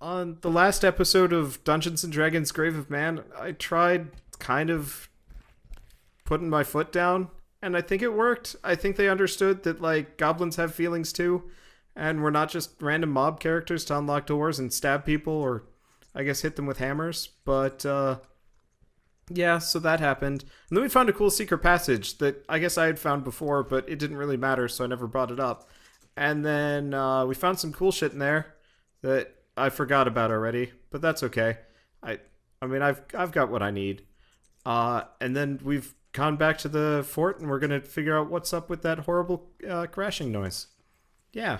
On the last episode of Dungeons and Dragons Grave of Man, I tried kind of putting my foot down, and I think it worked. I think they understood that, like, goblins have feelings too, and we're not just random mob characters to unlock doors and stab people, or I guess hit them with hammers. But, yeah, so that happened. And then we found a cool secret passage that I guess I had found before, but it didn't really matter, so I never brought it up. And then we found some cool shit in there that I forgot about already, but that's okay. I mean, I've got what I need. And then we've gone back to the fort, and we're gonna figure out what's up with that horrible crashing noise. Yeah.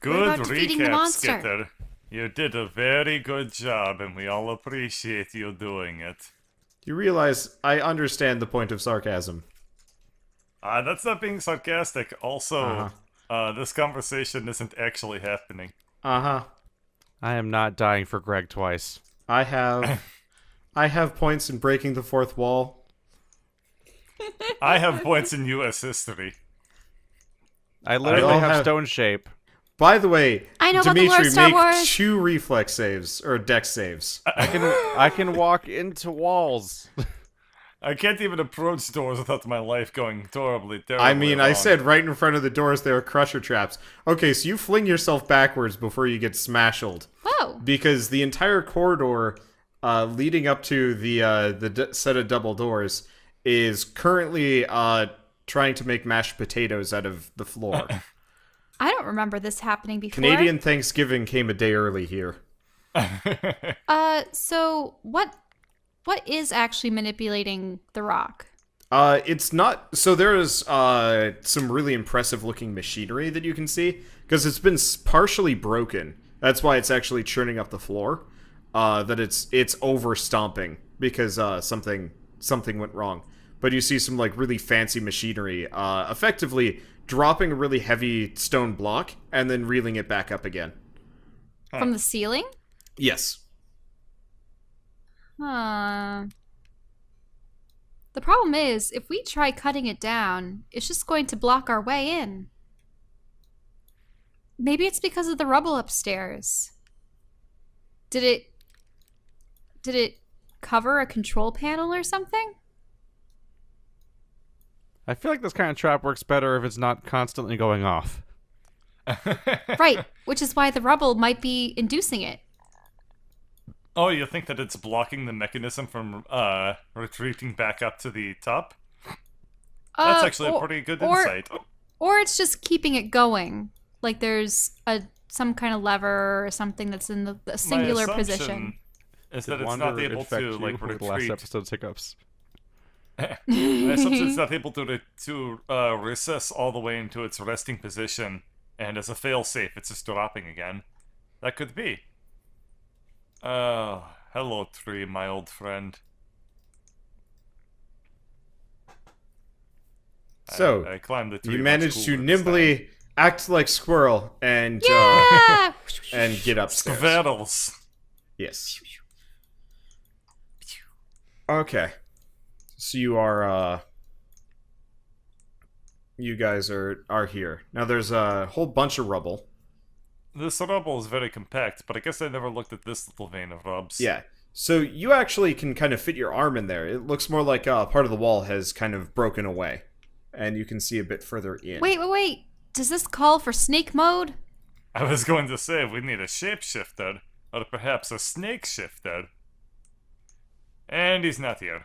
Good recap, Skitter. You did a very good job, and we all appreciate you doing it. You realize I understand the point of sarcasm. That's not being sarcastic. Also, this conversation isn't actually happening. Uh-huh. I am not dying for Greg twice. I have points in breaking the fourth wall. I have points in U.S. history. I literally have stone shape. By the way, I know Dimitri, about the lore, Star make Wars. 2 reflex saves, or dex saves. I can walk into walls. I can't even approach doors without my life going terribly I mean, wrong. I said right in front of the doors there are crusher traps. Okay, so you fling yourself backwards before you get smashed. Whoa. Because the entire corridor leading up to the set of double doors is currently trying to make mashed potatoes out of the floor. I don't remember this happening before. Canadian Thanksgiving came a day early here. So what is actually manipulating the rock? It's not... So there is some really impressive looking machinery that you can see, because it's been partially broken. That's why it's actually churning up the floor. That it's over stomping, because something went wrong. But you see some, like, really fancy machinery, effectively dropping a really heavy stone block, and then reeling it back up again. From the ceiling? Yes. The problem is, if we try cutting it down, it's just going to block our way in. Maybe it's because of the rubble upstairs. Did it cover a control panel or something? I feel like this kind of trap works better if it's not constantly going off. Right, which is why the rubble might be inducing it. Oh, you think that it's blocking the mechanism from retreating back up to the top? That's actually a pretty good insight. Or it's just keeping it going. Like there's some kind of lever or something that's in the singular position. Is that it's not able to like with retreat. last episode's hiccups. My assumption it's not able to recess all the way into its resting position, and as a failsafe, it's just dropping again. That could be. Oh, hello, tree, my old friend. So, I climbed the tree. you much managed to cooler this nimbly time. act like squirrel and Yeah! and get upstairs. Squirrels. Yes. Okay. So you are you guys are here. Now there's a whole bunch of rubble. This rubble is very compact, but I guess I never looked at this little vein of rubs. Yeah. So you actually can kind of fit your arm in there. It looks more like part of the wall has kind of broken away. And you can see a bit further in. Wait. Does this call for snake mode? I was going to say we need a shapeshifter, or perhaps a snake shifter. And he's not here.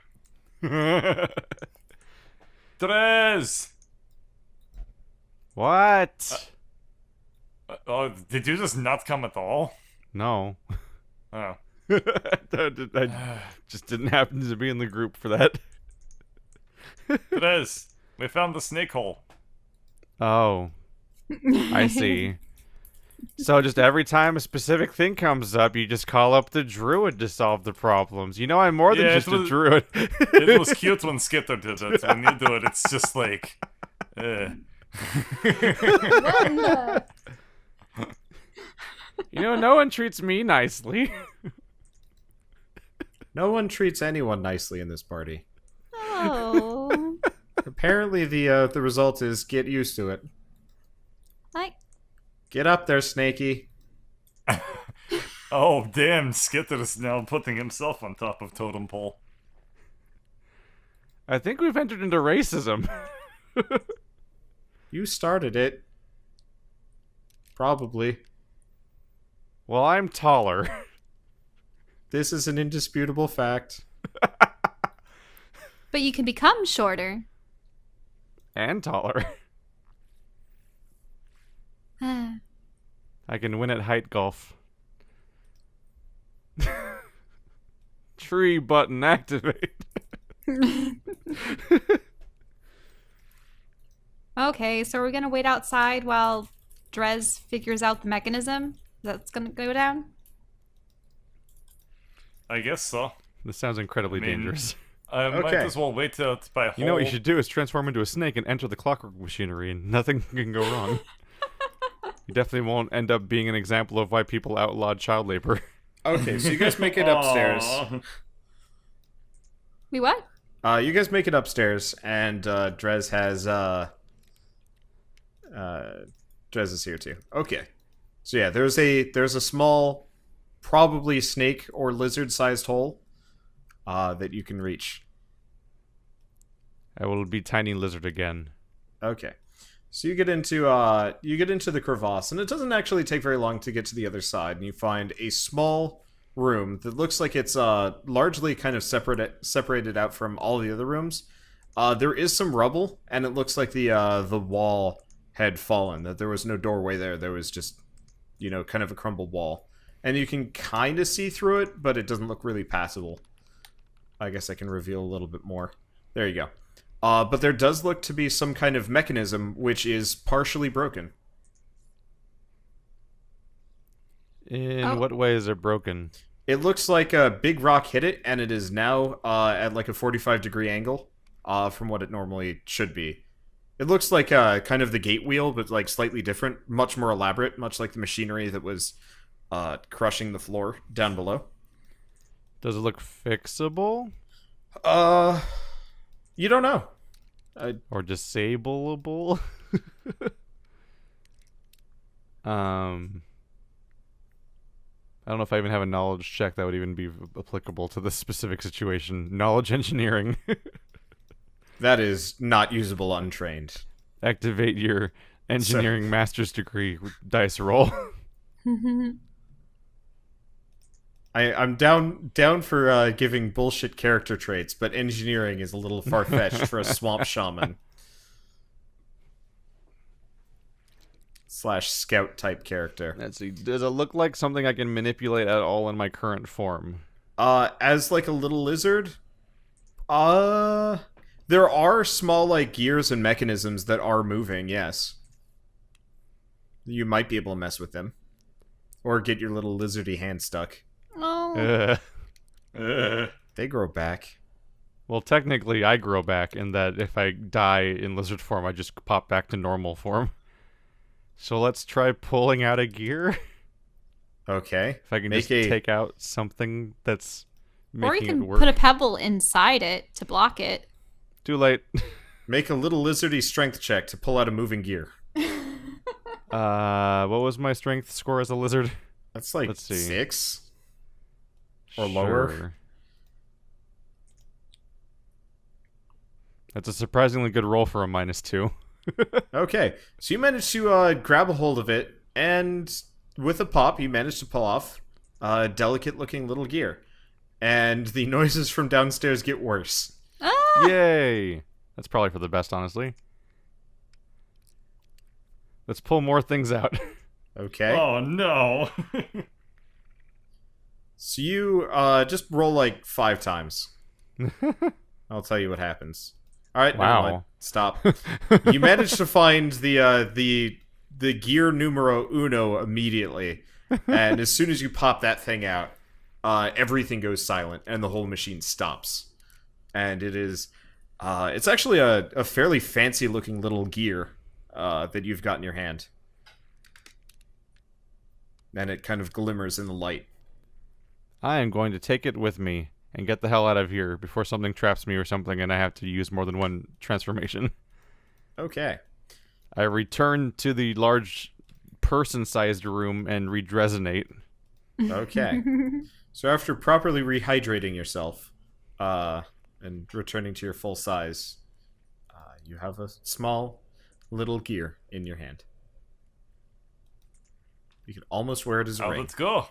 Trez! What? Oh, did you just not come at all? No. Oh. I just didn't happen to be in the group for that. Trez, we found the snake hole. Oh. I see. So just every time a specific thing comes up, you just call up the druid to solve the problems. You know, I'm more than just a druid. It was cute when Skitter did it. When you do it, it's just like... You know, no one treats me nicely. No one treats anyone nicely in this party. Oh. Apparently the result is get used to it. Get up there, Snakey. Oh, damn, Skitter is now putting himself on top of Totem Pole. I think we've entered into racism. You started it. Probably. Well, I'm taller. This is an indisputable fact. But you can become shorter. And taller. Ah. I can win at height golf. Tree button activate. Okay, so we're gonna wait outside while Drez figures out the mechanism that's gonna go down. I guess so. This sounds incredibly I mean, dangerous. I might Okay. as well wait till it's by You know what you should do is transform into a snake and enter the clockwork machinery, and nothing can go wrong. You definitely won't end up being an example of why people outlawed child labor. Okay, so you guys make it upstairs. Wait, what? You guys make it upstairs, and Drez has Drez is here too. Okay, so yeah, there's a small, probably snake or lizard-sized hole that you can reach. I will be tiny lizard again. Okay, so you get into the crevasse, and it doesn't actually take very long to get to the other side, and you find a small room that looks like it's largely kind of separated out from all the other rooms. There is some rubble, and it looks like the wall had fallen. That there was no doorway there. There was just, kind of a crumbled wall, and you can kind of see through it, but it doesn't look really passable. I guess I can reveal a little bit more. There you go. But there does look to be some kind of mechanism which is partially broken. In what way is it broken? It looks like a big rock hit it, and it is now at like a 45-degree angle from what it normally should be. It looks like kind of the gate wheel, but like slightly different, much more elaborate, much like the machinery that was crushing the floor down below. Does it look fixable? You don't know. Or disableable? I don't know if I even have a knowledge check that would even be applicable to this specific situation. Knowledge engineering. That is not usable untrained. Activate your engineering master's degree dice roll. I'm down for giving bullshit character traits, but engineering is a little far-fetched for a swamp shaman. / scout type character. Let's see. Does it look like something I can manipulate at all in my current form? As like a little lizard? There are small like gears and mechanisms that are moving, yes. You might be able to mess with them. Or get your little lizardy hand stuck. Oh. They grow back. Well, technically, I grow back in that if I die in lizard form, I just pop back to normal form. So let's try pulling out a gear. Okay. If I can just take out something that's making Or you it can work. put a pebble inside it to block it. Too late. Make a little lizardy strength check to pull out a moving gear. What was my strength score as a lizard? That's like Let's see. 6? Or lower? Sure. That's a surprisingly good roll for a -2. Okay, so you managed to grab a hold of it, and with a pop, you managed to pull off a delicate-looking little gear. And the noises from downstairs get worse. Ah! Yay! That's probably for the best, honestly. Let's pull more things out. Okay. Oh no. So you just roll like 5 times. I'll tell you what happens. All right, Wow. never mind. Stop. You managed to find the gear numero uno immediately, and as soon as you pop that thing out, everything goes silent and the whole machine stops. And it is, it's actually a fairly fancy looking little gear that you've got in your hand, and it kind of glimmers in the light. I am going to take it with me and get the hell out of here before something traps me or something and I have to use more than one transformation. Okay. I return to the large person-sized room and redresonate. Okay. So after properly rehydrating yourself, and returning to your full size, you have a small little gear in your hand. You can almost wear it as a Oh, ring. let's go.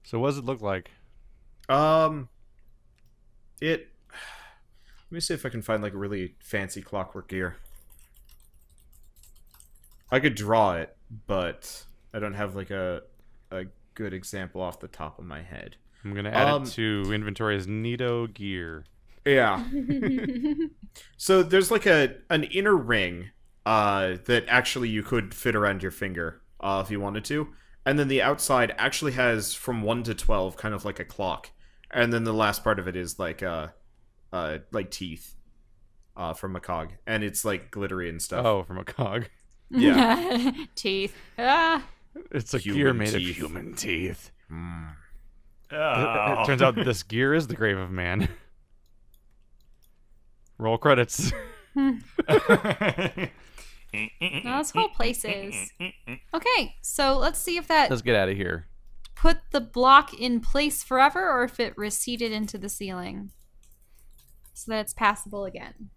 So what does it look like? It. Let me see if I can find like a really fancy clockwork gear. I could draw it, but I don't have like a good example off the top of my head. I'm gonna add it to inventory as Nito gear. Yeah. So there's like an inner ring that actually you could fit around your finger if you wanted to. And then the outside actually has from 1 to 12, kind of like a clock. And then the last part of it is like teeth from a cog. And it's like glittery and stuff. Oh, from a cog. Yeah. Teeth. Ah. It's a Human gear made teeth. of human teeth. Oh. It turns out this gear is the grave of man. Roll credits. No, this whole place is. Okay, so let's see if that Let's get out of here. put the block in place forever or if it receded into the ceiling so that it's passable again.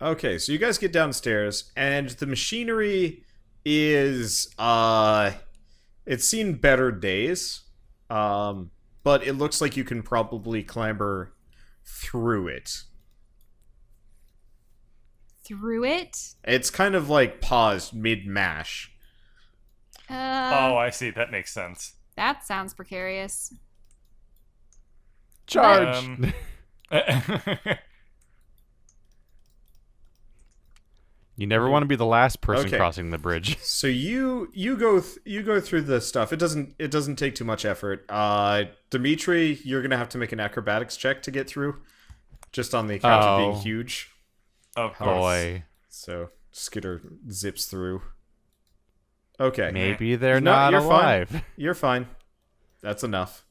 Okay, so you guys get downstairs, and the machinery is, it's seen better days, but it looks like you can probably clamber through it. Through it? It's kind of like paused mid-mash. Oh, I see. That makes sense. That sounds precarious. Charge! You never want to be the last person Okay. crossing the bridge. So you go through the stuff. It doesn't take too much effort. Dimitri, you're gonna have to make an acrobatics check to get through, just on the account of being Oh. huge. Of course. Boy, So Skitter zips through. Okay. maybe they're No, not you're alive. fine. You're fine. That's enough.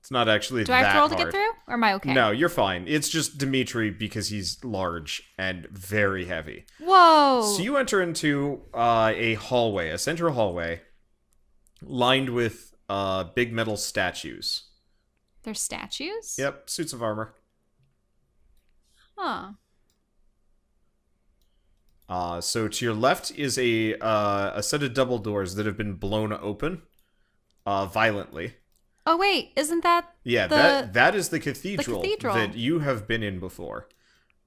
It's not actually Do I that have to roll to hard. get through? Or am I okay? No, you're fine. It's just Dimitri because he's large and very heavy. Whoa! So you enter into a hallway, a central hallway, lined with big metal statues. They're statues? Yep, suits of armor. Huh. So to your left is a set of double doors that have been blown open violently. Oh, wait. Isn't that Yeah, the... that is the cathedral, cathedral. that you have been in before.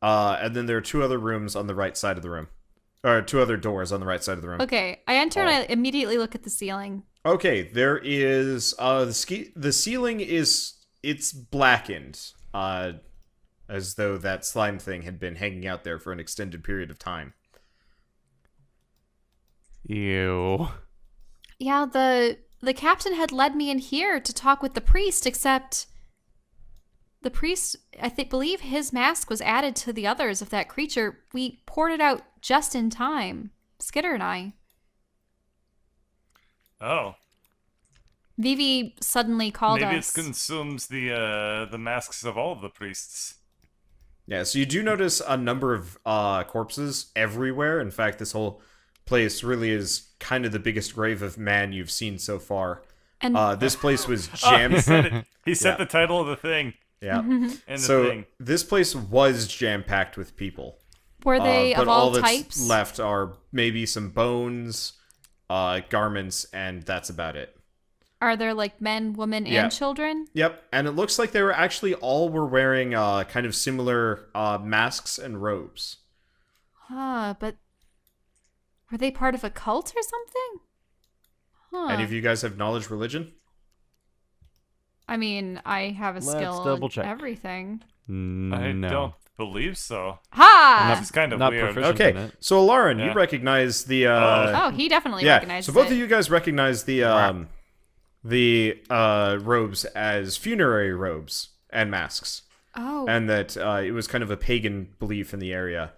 And then there are two other rooms on the right side of the room. Or two other doors on the right side of the room. Okay, I enter and I immediately look at the ceiling. Okay, there is the ceiling it's blackened, as though that slime thing had been hanging out there for an extended period of time. Ew. Yeah, the captain had led me in here to talk with the priest, except the priest, believe his mask was added to the others of that creature. We poured it out just in time, Skitter and I. Oh. Vivi suddenly called Maybe us. it consumes the masks of all of the priests. Yeah, so you do notice a number of corpses everywhere. In fact, this whole place really is kind of the biggest grave of man you've seen so far. And This place was Oh, jammed. he said it. He said Yeah. the title of the thing Yeah. and the So thing. this place was jam-packed with people. were they But of all that's types? left are maybe some bones, garments, and that's about it. Are there like men, women, Yeah. and children? Yep, and it looks like they were actually all were wearing kind of similar masks and robes. Huh, but were they part of a cult or something? Huh. Any of you guys have knowledge religion? I mean, I have a Let's skill double in check. everything. I No. don't believe so. Ha! It's kind of Not weird. proficient. Okay, in it. so Lauren, you Yeah. recognize the Oh, he definitely yeah. recognizes So both it. of you guys recognize the robes as funerary robes and masks. Oh, And that it was kind of a pagan belief in the area,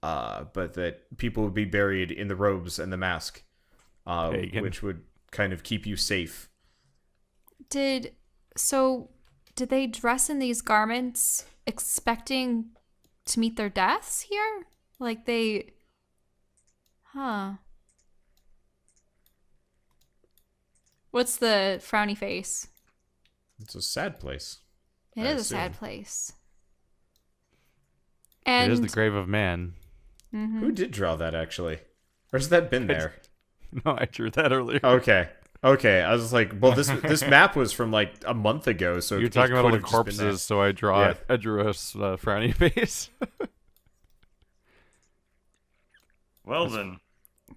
but that people would be buried in the robes and the mask, Pagan. which would kind of keep you safe. did they dress in these garments expecting to meet their deaths here? Like they... Huh. What's the frowny face? It's a sad place. It I is a sad assume. place. It And is the grave of man. Who did draw that, actually? Or has that been there? No, I drew that earlier. Okay. Okay, I was like, well, this map was from like a month ago, so You're it talking about all could the have just been there. corpses, so I drew a frowny face. Well then,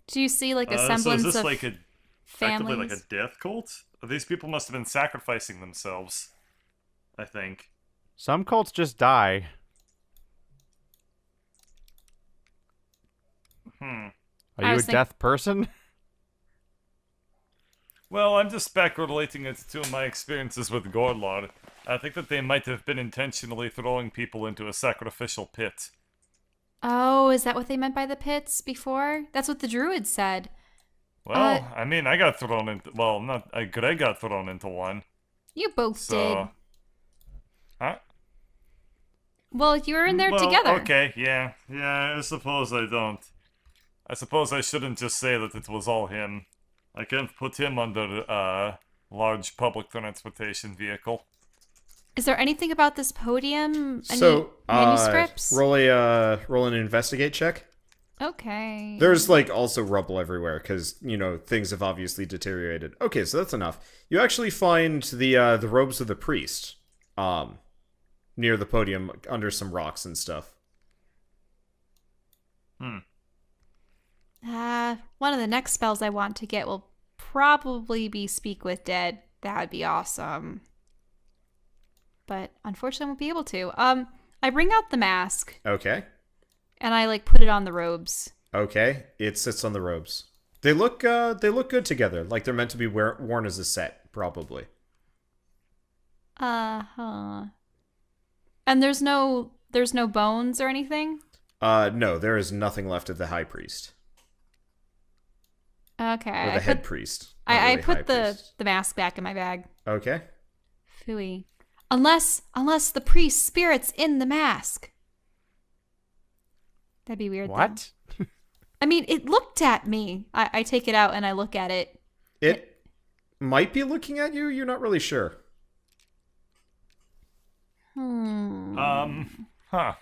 do you see like a so semblance is this of like effectively families? like a death cult? These people must have been sacrificing themselves, I think. Some cults just die. Hmm. Are I you a was death person? Well, I'm just back relating it to my experiences with Gorlord. I think that they might have been intentionally throwing people into a sacrificial pit. Oh, is that what they meant by the pits before? That's what the druid said. Well, I mean, I got thrown into... Well, not... Greg got thrown into one, You both so... did. Huh? Well, you were in there Well, together. okay, yeah. Yeah, I suppose I don't. I suppose I shouldn't just say that it was all him. I can't put him under, large public transportation vehicle. Is there anything about this podium? Any So, manuscripts? roll an investigate check. Okay. There's like also rubble everywhere because things have obviously deteriorated. Okay, so that's enough. You actually find the robes of the priest, near the podium under some rocks and stuff. One of the next spells I want to get will probably be Speak with Dead. That would be awesome. But unfortunately, I won't be able to. I bring out the mask Okay. and I like put it on the robes. Okay. It sits on the robes. They look good together. Like they're meant to be worn as a set, probably. And there's no bones or anything. No, there is nothing left of the high priest Okay. or the head priest. Not I really high put the priest. mask back in my bag. Okay. Phooey. Unless the priest's spirit's in the mask. That'd be weird. What? Then. I mean, it looked at me. I take it out and I look at it. It might be looking at you. You're not really sure. Huh.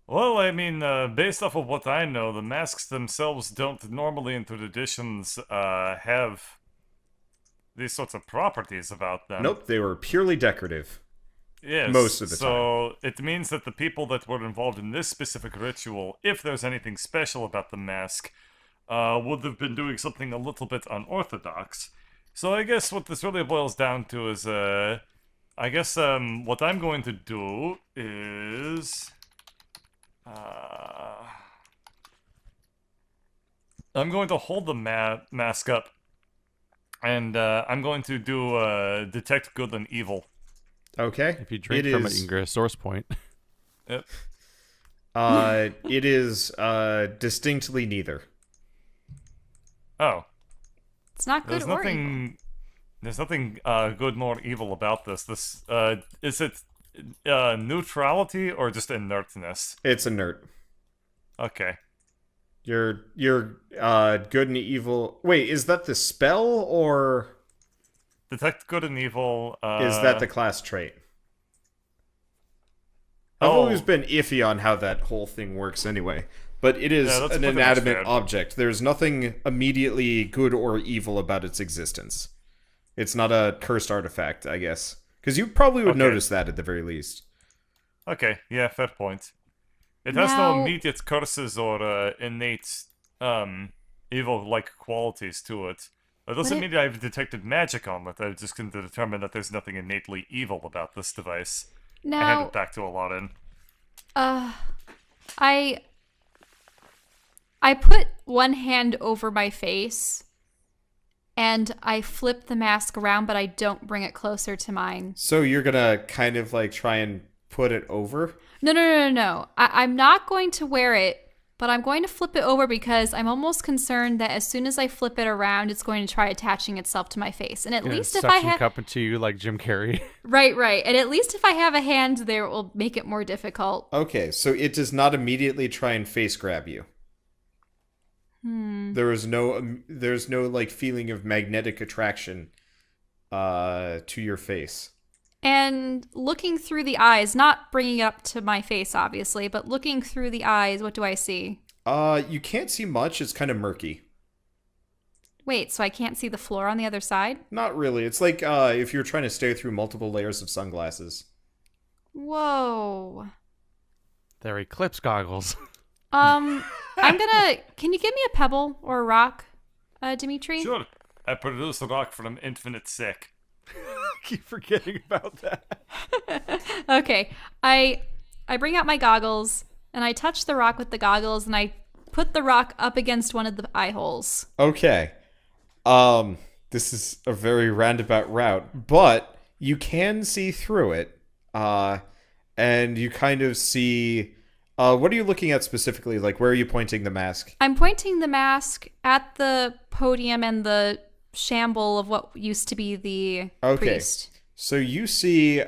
Well, I mean, based off of what I know, the masks themselves don't normally in traditions have these sorts of properties about them. Nope, they were purely decorative. Yes. Most of the so it means that the people that were involved in this specific ritual, if there's anything special about the mask, would have been doing something a little bit unorthodox. So I guess what this really boils down to is, I guess what I'm going to do is... I'm going to hold the mask up, and I'm going to do detect good and evil. Okay. If you drink from it, you can get a source point. Yep. It is distinctly neither. Oh, It's not good there's or evil. nothing. There's nothing good nor evil about this. This is it neutrality or just inertness? It's inert. Okay. You're good and evil. Wait, is that the spell or Detect good and evil. is that the class trait? I've Oh. always been iffy on how that whole thing works anyway. But it is Yeah, that's an pretty much inanimate fair. object. There's nothing immediately good or evil about its existence. It's not a cursed artifact, I guess. Because you probably would Okay. notice that at the very least. Okay, yeah, fair point. It has Now- no immediate curses or innate evil-like qualities to it. It doesn't But mean that I've detected magic on it. I just can determine that there's nothing innately evil about this device. I hand Now, it back to Elaryn. I put one hand over my face and I flip the mask around, but I don't bring it closer to mine. So you're gonna kind of like try and put it over? No. I'm not going to wear it, but I'm going to flip it over because I'm almost concerned that as soon as I flip it around, it's going to try attaching itself to my face. And at least if I Suction have cup into you like Jim Carrey. right, and at least if I have a hand there, it will make it more difficult. Okay, so it does not immediately try and face grab you. There's no like feeling of magnetic attraction to your face. And looking through the eyes, not bringing it up to my face, obviously, but looking through the eyes, what do I see? You can't see much. It's kind of murky. Wait, so I can't see the floor on the other side? Not really. It's like if you're trying to stare through multiple layers of sunglasses. Whoa. They're eclipse goggles. Can you give me a pebble or a rock, Dimitri? Sure. I produce a rock from infinite sec. Keep forgetting about that. Okay. I bring out my goggles, and I touch the rock with the goggles, and I put the rock up against one of the eye holes. Okay. This is a very roundabout route, but you can see through it. And you kind of see... what are you looking at specifically? Like, where are you pointing the mask? I'm pointing the mask at the podium and the shamble of what used to be the priest. So you see,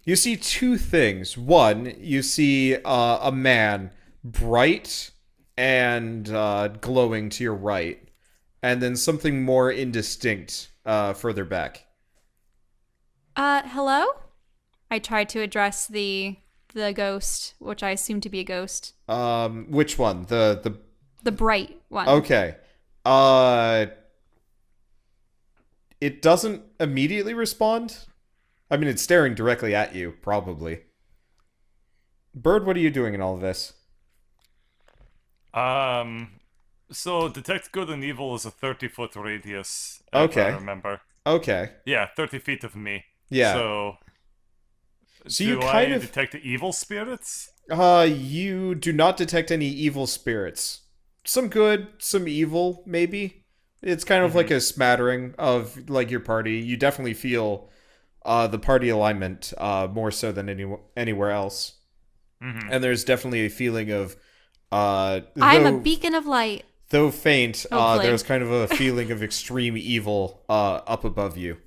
you see two things. One, you see a man, bright and glowing to your right, and then something more indistinct further back. Hello? I tried to address the ghost, which I assume to be a ghost. Which one? The bright one. Okay. It doesn't immediately respond. I mean, it's staring directly at you, probably. Bird, what are you doing in all of this? So detect good and evil is a 30-foot radius. Okay. If I remember. Okay. Yeah, 30 feet of me. Yeah. So you do kind I of detect the evil spirits? you do not detect any evil spirits. Some good, some evil, maybe. It's kind of like a smattering of like your party. You definitely feel the party alignment more so than anywhere else. And there's definitely a feeling of I'm a beacon of light. Though faint, Hopefully. there's kind of a feeling of extreme evil up above you.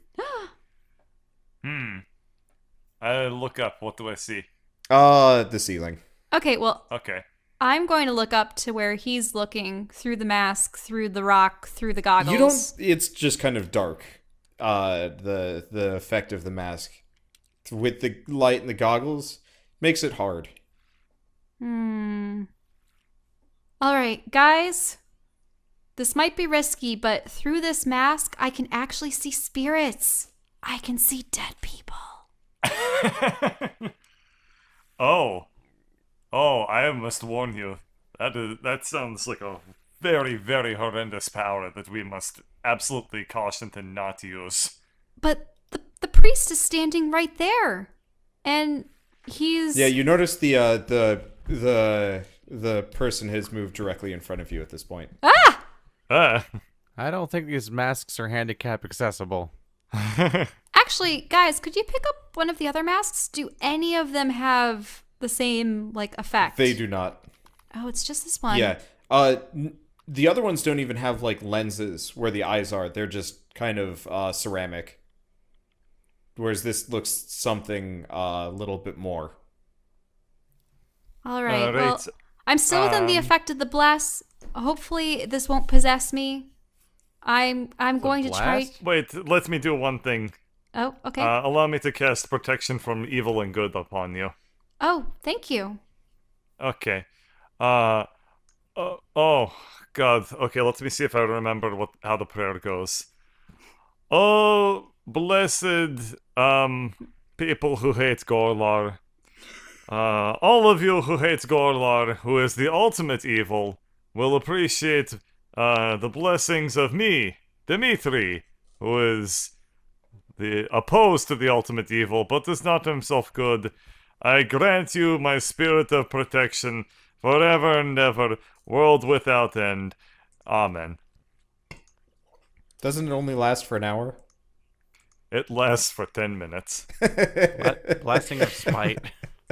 I look up. What do I see? The ceiling. Okay, well, Okay. I'm going to look up to where he's looking through the mask, through the rock, through the goggles. You don't. It's just kind of dark. The effect of the mask with the light and the goggles makes it hard. All right, guys. This might be risky, but through this mask, I can actually see spirits. I can see dead people. Oh, I must warn you. That sounds like a very, very horrendous power that we must absolutely caution to not use. But the priest is standing right there. And he's... Yeah, you notice the person has moved directly in front of you at this point. Ah! I don't think these masks are handicap accessible. Actually, guys, could you pick up one of the other masks? Do any of them have the same, like, effect? They do not. Oh, it's just this one. Yeah. The other ones don't even have like lenses where the eyes are. They're just kind of ceramic. Whereas this looks something a little bit more. All right. Right. Well, I'm still within the effect of the bless. Hopefully, this won't possess me. I'm going to try. blast? Wait, let me do one thing. Oh, okay. Allow me to cast protection from evil and good upon you. Oh, thank you. Okay. Oh, God. Okay, let me see if I remember how the prayer goes. Oh, blessed, people who hate Gorlar. All of you who hate Gorlar, who is the ultimate evil, will appreciate, the blessings of me, Dimitri, who is the opposed to the ultimate evil, but is not himself good. I grant you my spirit of protection forever and ever, world without end. Amen. Doesn't it only last for an hour? It lasts for 10 minutes. Blessing of spite.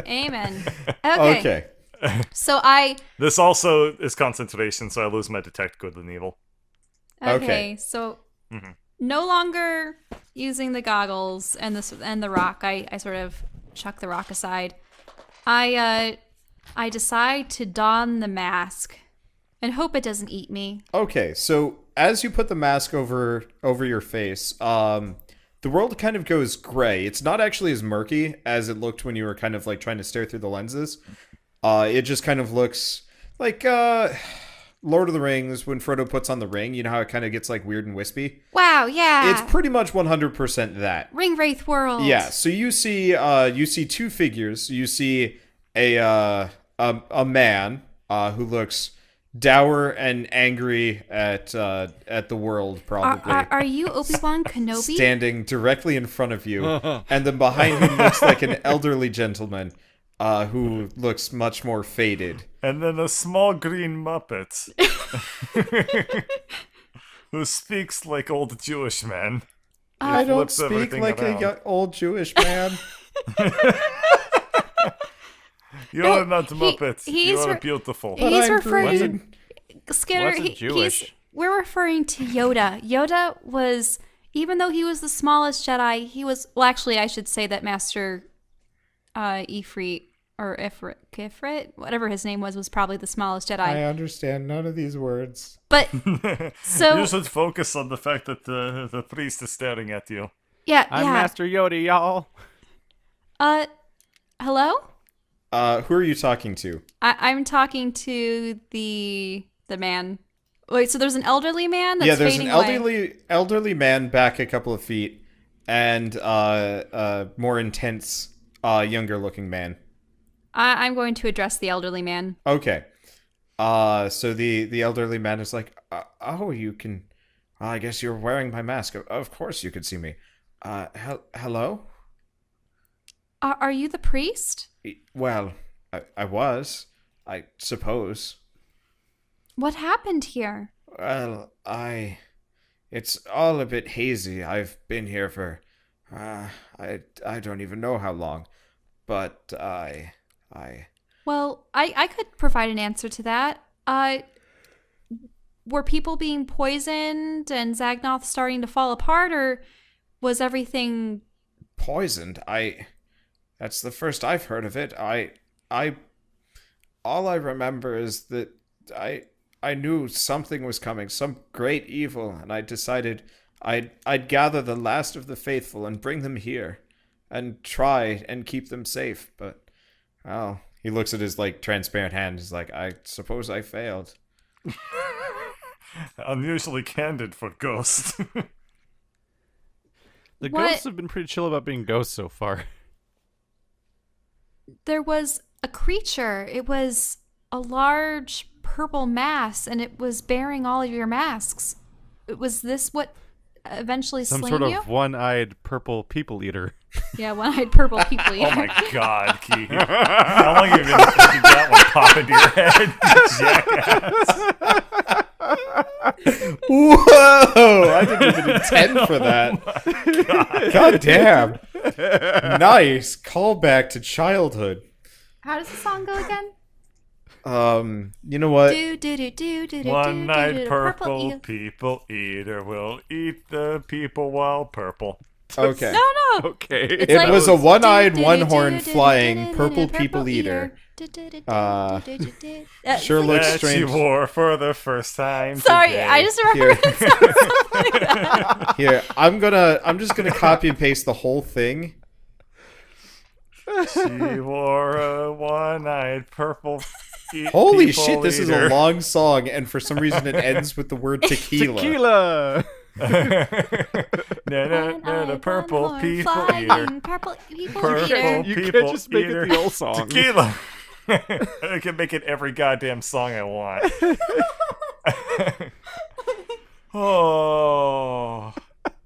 Amen. Okay. So This also is concentration, so I lose my detect good and evil. Okay. So no longer using the goggles and the rock. I sort of chuck the rock aside. I decide to don the mask, And hope it doesn't eat me. Okay, so as you put the mask over your face, the world kind of goes gray. It's not actually as murky as it looked when you were kind of like trying to stare through the lenses. It just kind of looks like Lord of the Rings when Frodo puts on the ring. You know how it kind of gets like weird and wispy? Wow, yeah. It's pretty much 100% that. Ring Wraith world. Yeah, so you see two figures. You see a man who looks dour and angry at the world, probably. Are you Obi-Wan Kenobi? Standing directly in front of you, and then behind him looks like an elderly gentleman who looks much more faded. And then a small green Muppet who speaks like old Jewish man. I don't flips speak everything like around. a old Jewish man. You're No, not Muppet. he's You are re- beautiful. But He's I'm referring. green. Skinner, Wasn't Jewish. we're referring to Yoda. Yoda was, even though he was the smallest Jedi, he was, well, actually, I should say that Master Ifrit, or Ifrit, whatever his name was probably the smallest Jedi. I understand none of these words. But, so, You should focus on the fact that the priest is staring at you. yeah, I'm yeah. Master Yoda, y'all. Hello? Who are you talking to? I'm talking to the man. Wait, so there's an elderly man that's Yeah, there's an fading away. elderly man back a couple of feet, and more intense, younger looking man. I'm going to address the elderly man. Okay. So the elderly man is like, oh, you can. I guess you're wearing my mask. Of course you could see me. Hello? Are you the priest? Well, I was, I suppose. What happened here? Well, it's all a bit hazy. I've been here for, I don't even know how long, but Well, I could provide an answer to that. Were people being poisoned and Zagnoth starting to fall apart, or was everything... poisoned. That's the first I've heard of it. All I remember is that I knew something was coming, some great evil, and I decided I'd gather the last of the faithful and bring them here, and try and keep them safe. But, well, he looks at his like transparent hand. He's like, I suppose I failed. Unusually candid for Ghost. The What? ghosts have been pretty chill about being ghosts so far. There was a creature. It was a large purple mass, and it was bearing all of your masks. Was this what eventually Some slain sort of you? one-eyed purple people eater. Yeah, one-eyed purple people. Oh my god, Key. How long have you been did that one pop into your head, you jackass? Whoa! I didn't even intend for that. God damn. Nice callback to childhood. How does the song go again? You know what? Do do do do do do. One-eyed purple eel. people eater will eat the people while purple. Okay. No, no. Okay. It's It like- was a one-eyed, Do, do, do, one-horn do, do, do, flying do, do, purple do, people eater. Do, do, do, Uh, do, do, do, do. Sure looks That she strange. wore for the first time Sorry, today. I just remembered Here. it sounded something like that. Here, I'm just gonna copy and paste the whole thing. She wore a one-eyed purple Holy people shit, this is eater. a long song, and for some reason it ends with the word tequila. Tequila! No, the purple One-eyed, people one-horn, eater. flying Purple people Purple eater. You people can't just make eater. it the old song. Tequila. I can make it every goddamn song I want. Oh.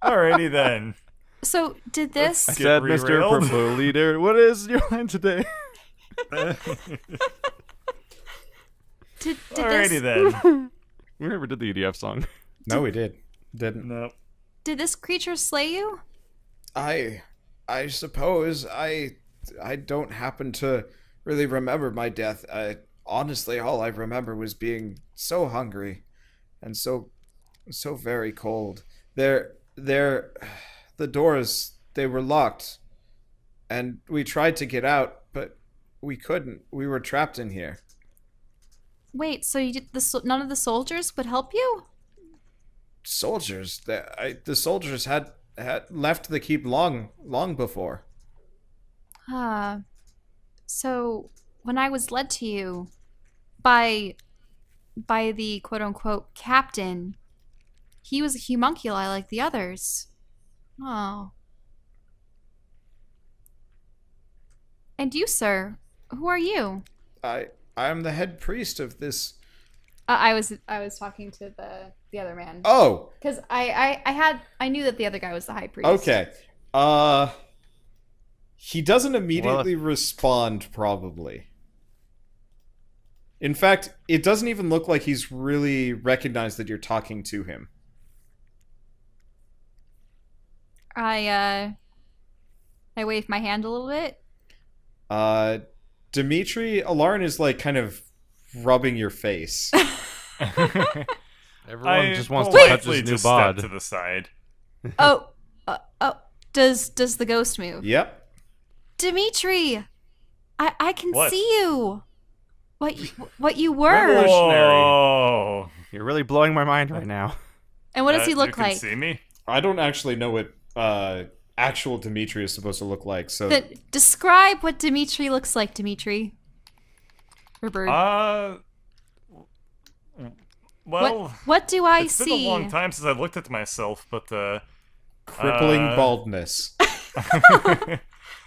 Alrighty then. So did I this? Get said, Mr. derailed. Purple Leader, what is your line today? Did Alrighty this? then. We never did the EDF song. No, we didn't. Nope. Did this creature slay you? I suppose I don't happen to really remember my death. Honestly, all I remember was being so hungry and so very cold. The doors, they were locked, and we tried to get out, but we couldn't. We were trapped in here. Wait, so you did none of the soldiers would help you? Soldiers. The soldiers had left the keep long before. So when I was led to you by the quote unquote captain, he was a homunculi like the others. Oh. And you, sir, who are you? I am the head priest of this. I was talking to the other man. Oh, Because I knew that the other guy was the high priest. okay. He doesn't immediately respond, probably. In fact, it doesn't even look like he's really recognized that you're talking to him. I waved my hand a little bit. Dimitri, Elaryn is like kind of rubbing your face. Everyone just wants to politely touch his new just step bod. to the side. Oh, does the ghost move? Yep. Dimitri, I can What? see you. What you were. Revolutionary. Whoa. You're really blowing my mind right now. And what does he You look can like? see me? I don't actually know what actual Dimitri is supposed to look like, so Then describe what Dimitri looks like, Dimitri. Or Bird. Well, what do I it's see? been a long time since I looked at myself, but crippling baldness.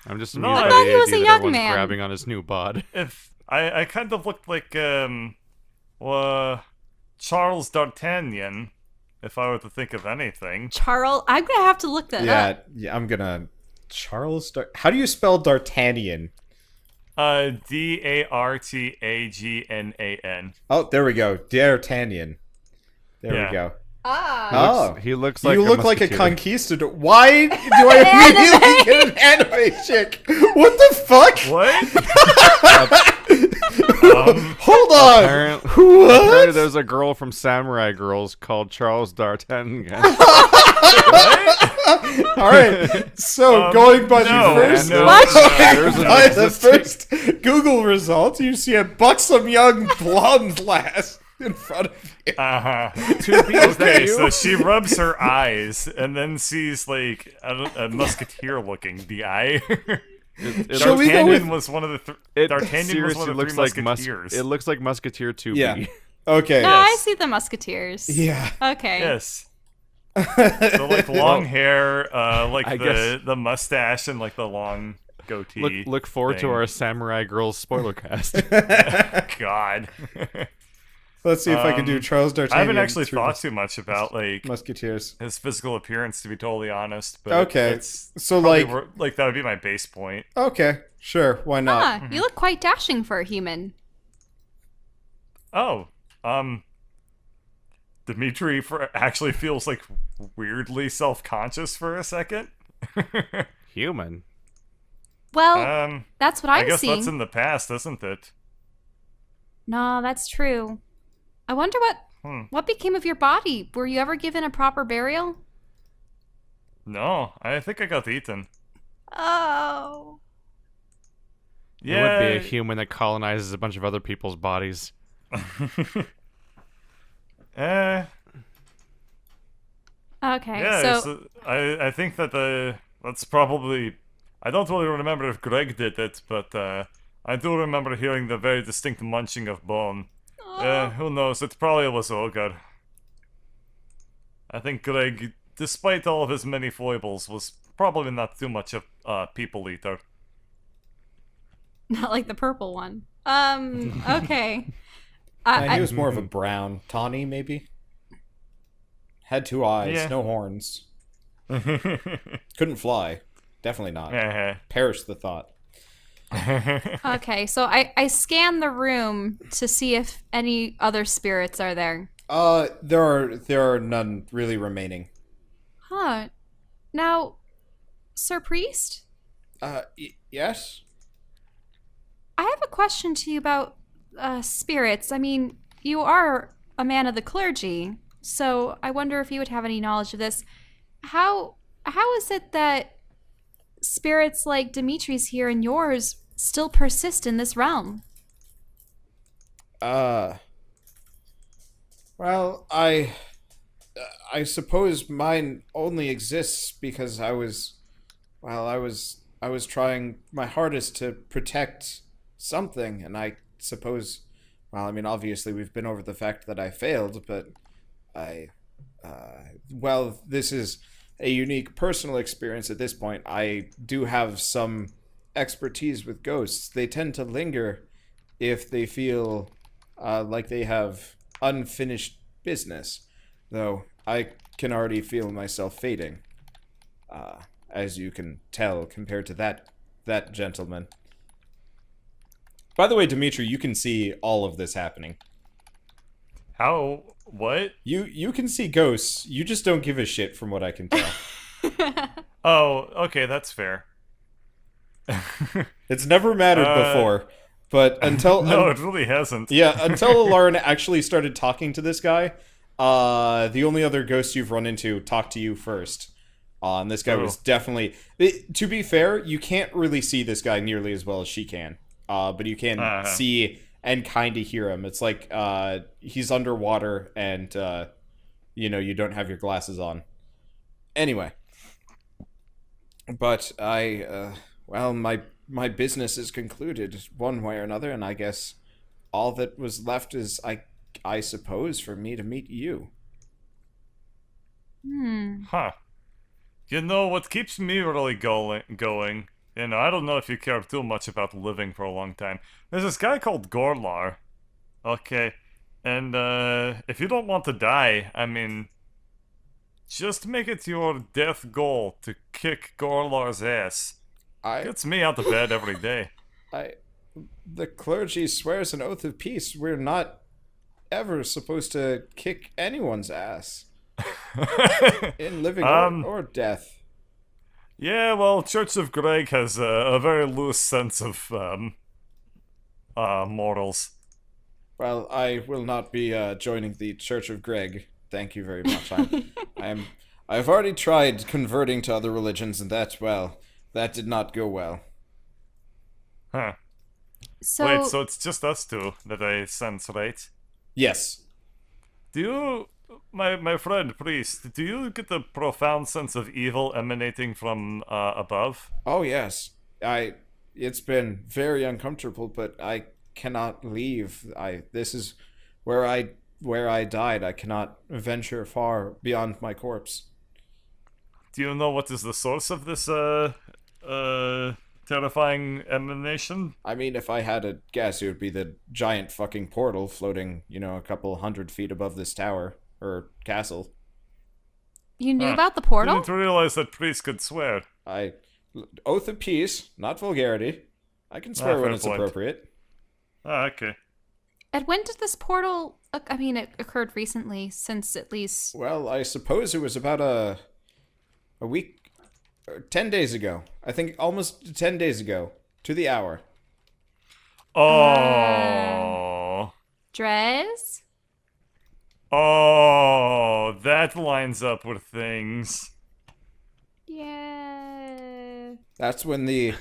I'm just No, amused I by thought the he was idea a that young everyone's man. grabbing on his new bod. if I kind of looked like Charles D'Artagnan, if I were to think of anything. Charles, I'm gonna have to look that up. Yeah, I'm gonna... How do you spell D'Artagnan? D'Artagnan. Oh, there we go. D'Artagnan. There Yeah. we go. Ah. Oh. He looks like You a look like a musketeer. conquistador. Why do I immediately get an anime chick? What the fuck? What? Hold on. Apparently there's a girl from Samurai Girls called Charles D'Artagnan. All right. So going by no, the first, no, What? There's an by the existing- first Google result, you see a buxom young blonde lass in front of you. Uh-huh. Is that Okay, you? so she rubs her eyes and then sees like a musketeer looking the eye. Shall we go D'Artagnan with- was one of the It D'Artagnan was seriously one of the looks three like musketeers. it looks like Musketeer 2B. Yeah. Okay. No, I see the musketeers. Yeah. Okay. Yes. So like long hair, like I guess- the mustache and like the long goatee. Look forward to thing. our Samurai Girls spoiler cast. God. Let's see if I can do Charles D'Artagnan. I haven't actually through thought too much about like Musketeers. his physical appearance, to be totally honest. But Okay. it's So probably like, that would be my base point. okay, sure, why not? Ah, you look quite dashing for a human. Oh, Dimitri actually feels like weirdly self-conscious for a second. Human. Well, that's what I I'm guess seeing. that's in the past, isn't it? No, that's true. I wonder what became of your body. Were you ever given a proper burial? No, I think I got eaten. Oh. It would be a human that colonizes a bunch of other people's bodies. Eh. Okay, Yeah, so I think that that's probably... I don't really remember if Greg did it, but I do remember hearing the very distinct munching of bone. Who knows, it probably was Ogre. I think Greg, despite all of his many foibles, was probably not too much of a people eater. not like the purple one. Okay. He was more of a brown tawny, maybe. Had 2 eyes, Yeah. no horns. Couldn't fly. Definitely not. Perish the thought. Okay, so I scan the room to see if any other spirits are there. There are none really remaining. Huh. Now, Sir Priest, Yes? I have a question to you about spirits. I mean, you are a man of the clergy, so I wonder if you would have any knowledge of this. How is it that spirits like Dimitri's here and yours still persist in this realm? Well, I suppose mine only exists because I was trying my hardest to protect something, and I suppose, well, I mean, obviously we've been over the fact that I failed, but I, this is a unique personal experience at this point. I do have some expertise with ghosts. They tend to linger if they feel like they have unfinished business, though I can already feel myself fading, as you can tell compared to that gentleman. By the way, Dimitri, you can see all of this happening. How? What? You can see ghosts. You just don't give a shit, from what I can tell. Oh, okay, that's fair. It's never mattered before, but until No, it really hasn't. yeah, until Elaryn actually started talking to this guy, the only other ghost you've run into talked to you first. And this guy was definitely... to be fair, you can't really see this guy nearly as well as she can. But you can see and kind of hear him. It's like he's underwater and, you don't have your glasses on. Anyway. But my business is concluded one way or another, and I guess all that was left is, I suppose, for me to meet you. Huh. You know, what keeps me really going, I don't know if you care too much about living for a long time. There's this guy called Gorlar. Okay. And, if you don't want to die, I mean, just make it your death goal to kick Gorlar's ass. Gets me out of bed every day. The clergy swears an oath of peace. We're not ever supposed to kick anyone's ass. In living or death. Yeah, well, Church of Greg has a very loose sense of, morals. Well, I will not be joining the Church of Greg. Thank you very much. I've already tried converting to other religions, and that did not go well. Huh. So, Wait, so it's just us two that I sense, right? Yes. Do you, my friend priest, do you get a profound sense of evil emanating from above? Oh yes. It's been very uncomfortable, but I cannot leave. This is where I died. I cannot venture far beyond my corpse. Do you know what is the source of this terrifying emanation? I mean, if I had a guess, it would be the giant fucking portal floating, a couple 100 feet above this tower or castle. you knew about the portal? Didn't realize that priests could swear. Oath of peace, not vulgarity. I can swear when fair it's point. appropriate. Okay. And when did this portal... it occurred recently, since at least... Well, I suppose it was about a week, 10 days ago. I think almost 10 days ago, to the hour. Oh. Drez? Oh, that lines up with things. Yeah. That's when the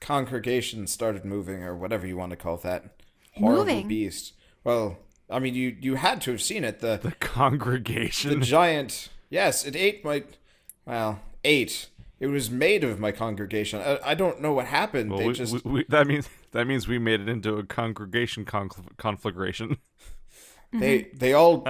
congregation started moving, or whatever you want to call that. Horrible Moving? beast. Well, I mean, you had to have seen it. The congregation. The giant. Yes, it ate ate. It was made of my congregation. I don't know what happened. Well, that means we made it into a congregation conflagration. They all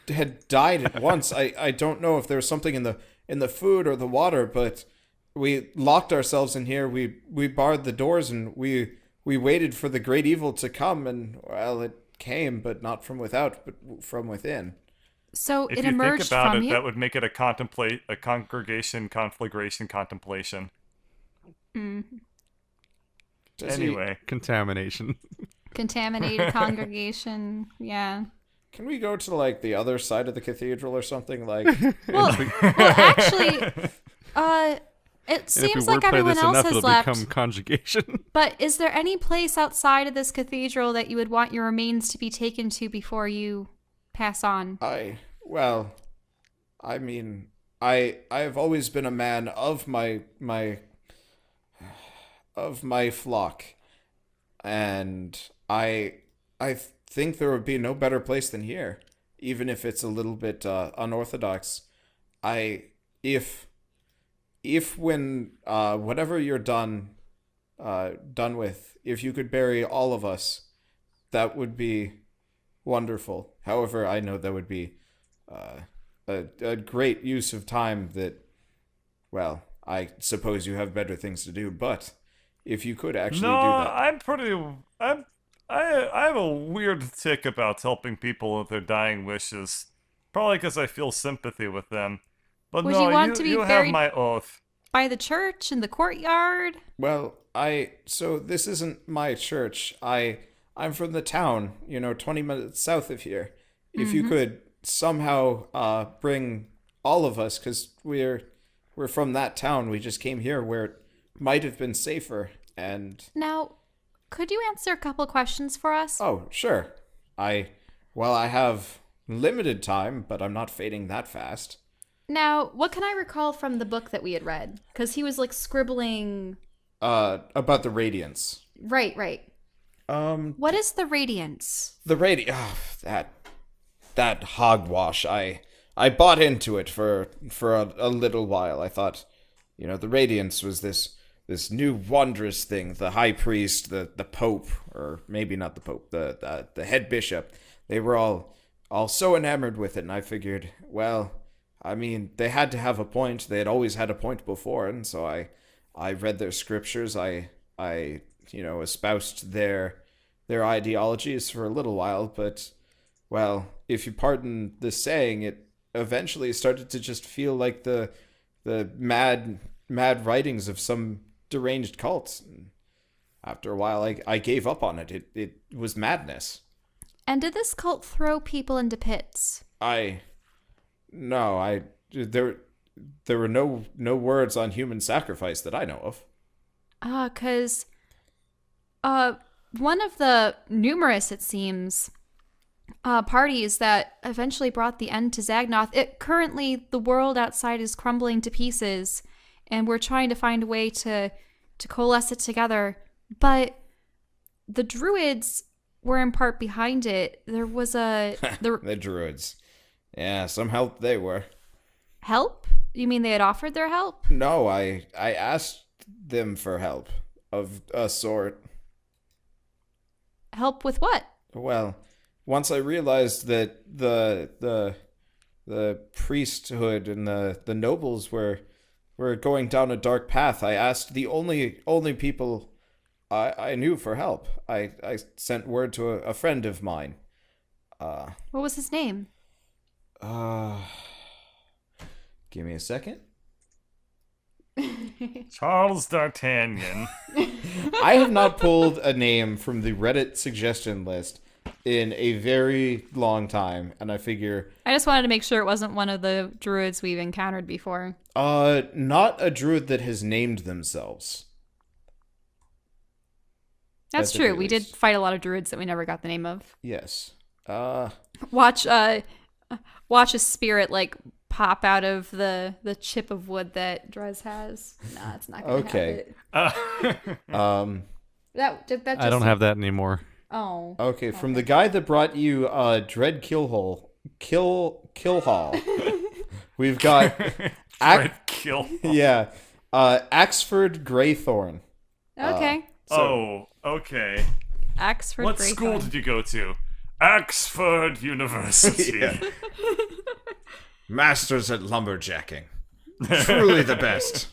had died at once. I don't know if there was something in the food or the water, but we locked ourselves in here. We barred the doors, and we waited for the great evil to come, and well, it came, but not from without, but from within. So If it you emerged think about from it, you? that would make it a congregation conflagration contemplation. Anyway. Contamination. Contaminated congregation, yeah. Can we go to the other side of the cathedral or something? Well, actually, it And seems if we like wordplay everyone this else enough, has it'll left. become conjugation. But is there any place outside of this cathedral that you would want your remains to be taken to before you pass on? I mean, I have always been a man of my flock, and I think there would be no better place than here, even if it's a little bit unorthodox. I if when whatever you're done with, if you could bury all of us, that would be wonderful. However, I know that would be a great use of time that, well, I suppose you have better things to do, but if you could actually No, do that. I have a weird tick about helping people with their dying wishes. Probably because I feel sympathy with them. But Would no, you want to be you have buried- my oath. By the church in the courtyard? Well, so this isn't my church. I'm from the town, 20 minutes south of here. If you could somehow bring all of us, because we're from that town. We just came here where it might have been safer. And Now, could you answer a couple questions for us? oh, sure. I have limited time, but I'm not fading that fast. Now, what can I recall from the book that we had read? Because he was like scribbling. About the radiance. Right. What is the radiance? The that hogwash. I bought into it for a little while. I thought, the radiance was this new wondrous thing. The high priest, the pope, or maybe not the pope, the head bishop. They were all so enamored with it, and I figured, well, I mean, they had to have a point. They had always had a point before, and so I read their scriptures. I espoused their ideologies for a little while, but, well, if you pardon the saying, it eventually started to just feel like the mad writings of some deranged cult. And after a while, I gave up on it. It was madness. And did this cult throw people into pits? No, there were no words on human sacrifice that I know of. Because one of the numerous, it seems, parties that eventually brought the end to Zagnoth, currently the world outside is crumbling to pieces, and we're trying to find a way to coalesce it together. But the druids were in part behind it. There was The druids. Yeah, some help they were. Help? You mean they had offered their help? No, I asked them for help of a sort. Help with what? Well, once I realized that the priesthood and the nobles were going down a dark path, I asked the only people I knew for help. I sent word to a friend of mine. What was his name? Give me a second. Charles D'Artagnan. I have not pulled a name from the Reddit suggestion list in a very long time, and I figure I just wanted to make sure it wasn't one of the druids we've encountered before. not a druid that has named themselves. That's At the true. very We did least. fight a lot of druids that we never got the name of. Yes. Watch a spirit like pop out of the chip of wood that Drez has. Nah, it's not gonna Okay. have it. That just, I don't have that anymore. Oh. Okay, from the guy that brought you Dread Killhall, we've got Red kill. yeah, Axford Greythorn. Okay. Oh, okay. Axford. What Greythorn. school did you go to? Oxford University. Yeah. Masters at lumberjacking. Truly the best.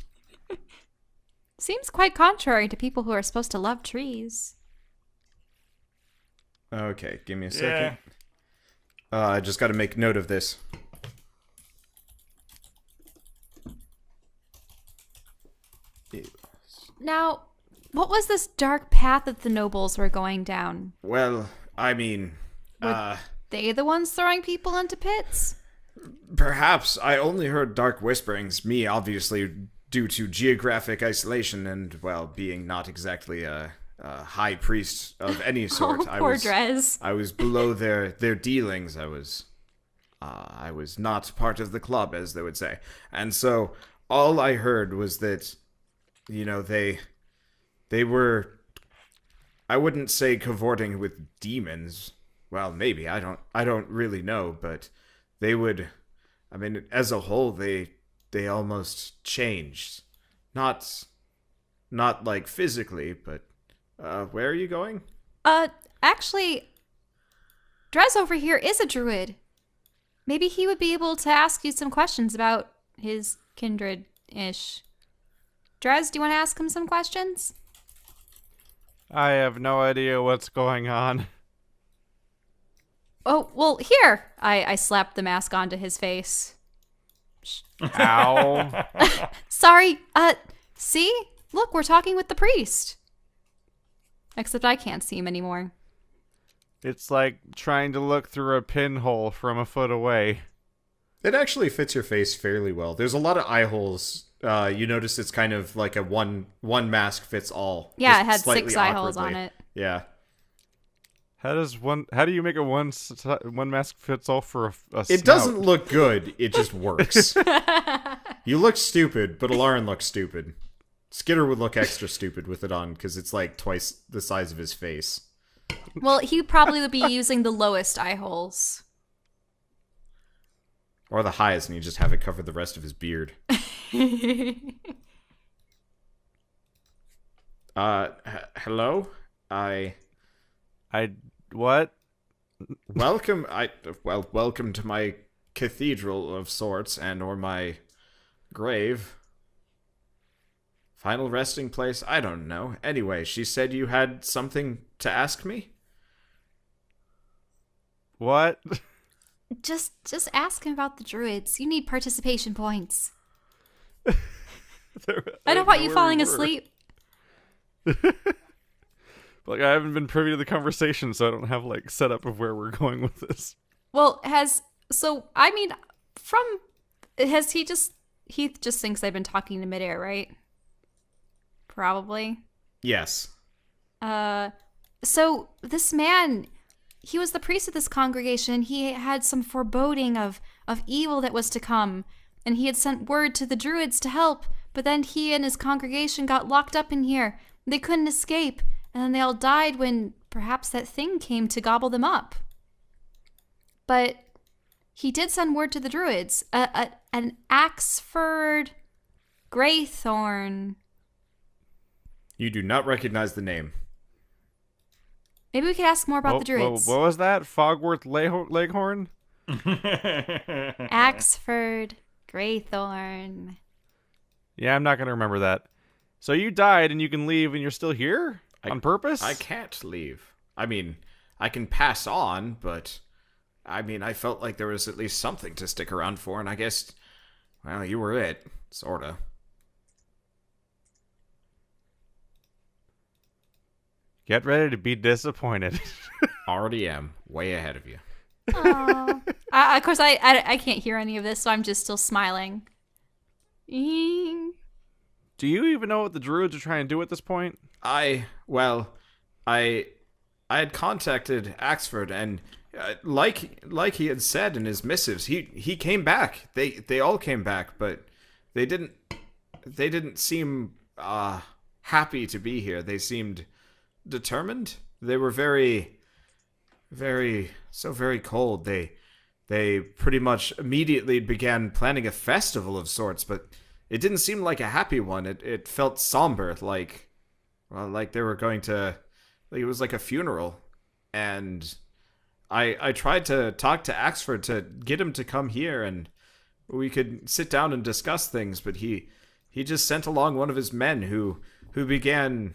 Seems quite contrary to people who are supposed to love trees. Okay, give me a Yeah. second. I just got to make note of this. Now, what was this dark path that the nobles were going down? Well, I mean, They the ones throwing people into pits? perhaps I only heard dark whisperings. Me, obviously, due to geographic isolation and, well, being not exactly a high priest of any sort. Oh, poor Drez. I was below their dealings. I was not part of the club, as they would say. And so all I heard was that, they were. I wouldn't say cavorting with demons. Well, maybe. I don't really know, but they would, I mean, as a whole they almost changed. Not like physically, but where are you going? Actually, Drez over here is a druid. Maybe he would be able to ask you some questions about his kindred-ish. Drez, do you want to ask him some questions? I have no idea what's going on. Oh, well, here. I slapped the mask onto his face. Ow. Sorry, see? Look, we're talking with the priest. Except I can't see him anymore. It's like trying to look through a pinhole from a foot away. It actually fits your face fairly well. There's a lot of eye holes. You notice it's kind of like a one mask fits all. Yeah, just it had slightly 6 eye holes on awkwardly. it. Yeah. How do you make a one mask fits all for a It snout? doesn't look good. It just works. You look stupid, but Elaryn looks stupid. Skitter would look extra stupid with it on because it's like twice the size of his face. Well, he probably would be using the lowest eye holes. Or the highest, and you just have it cover the rest of his beard. Hello? What? Welcome, welcome to my cathedral of sorts, and or my grave. Final resting place? I don't know. Anyway, she said you had something to ask me? What? Just ask him about the druids. You need participation points. I don't want you falling asleep. Like, I haven't been privy to the conversation, so I don't have, like, setup of where we're going with this. Well, he just thinks they've been talking to midair, right? Probably. Yes. So this man, he was the priest of this congregation. He had some foreboding of evil that was to come, and he had sent word to the druids to help, but then he and his congregation got locked up in here. They couldn't escape, and then they all died when perhaps that thing came to gobble them up. But he did send word to the druids. An Axford Greythorn. You do not recognize the name. Maybe we could ask more about the druids. What was that? Fogworth Leghorn? Axford Greythorn. Yeah, I'm not going to remember that. So you died and you can leave and you're still here? On purpose? I can't leave. I mean, I can pass on, but I mean, I felt like there was at least something to stick around for, and I guess, well, you were it, sorta. Get ready to be disappointed. Already am. Way ahead of you. Of course, I can't hear any of this, so I'm just still smiling. Do you even know what the druids are trying to do at this point? I had contacted Axford, and like he had said in his missives, he came back. They all came back, but they didn't seem happy to be here. They seemed determined. They were very cold. They pretty much immediately began planning a festival of sorts, but it didn't seem like a happy one. It felt somber, like they were going to, like it was like a funeral. And I tried to talk to Axford to get him to come here and we could sit down and discuss things, but he just sent along one of his men who began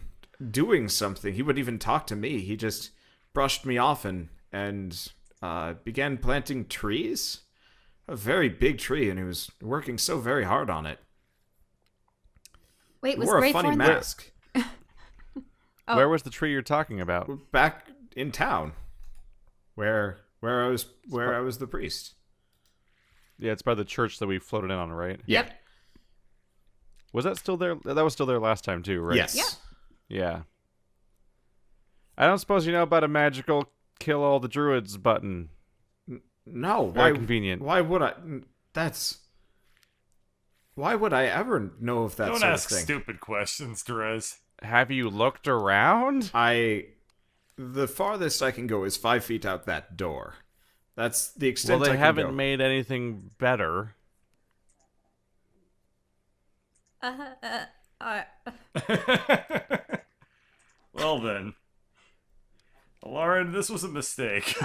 doing something. He wouldn't even talk to me. He just brushed me off and began planting trees. A very big tree, and he was working so very hard on it. Wait, He was wore a Greythorn funny there? mask. Oh. Where was the tree you're talking about? Back in town, where I was the priest. Yeah, it's by the church that we floated in on, right? Yeah. Yep. Was that still there? That was still there last time too, right? Yes. Yeah. Yeah. I don't suppose you know about a magical kill all the druids button. No. Very Why? convenient. Why would I? Why would I ever know of that Don't sort ask of thing? stupid questions, Derez. Have you looked around? I the farthest I can go is 5 feet out that door. That's the extent Well, I they can haven't go. made anything better. Well then. Elaryn, this was a mistake.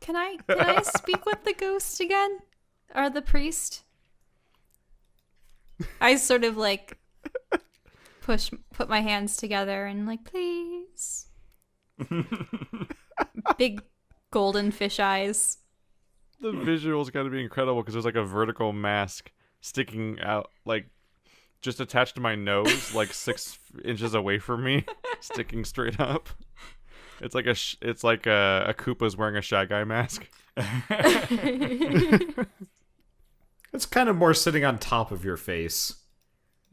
Can I speak with the ghost again? Or the priest? I sort of like put my hands together and like, please. Big golden fish eyes. The visual's got to be incredible because there's like a vertical mask sticking out, like just attached to my nose, like 6 inches away from me, sticking straight up. It's like a Koopa's wearing a Shy Guy mask. It's kind of more sitting on top of your face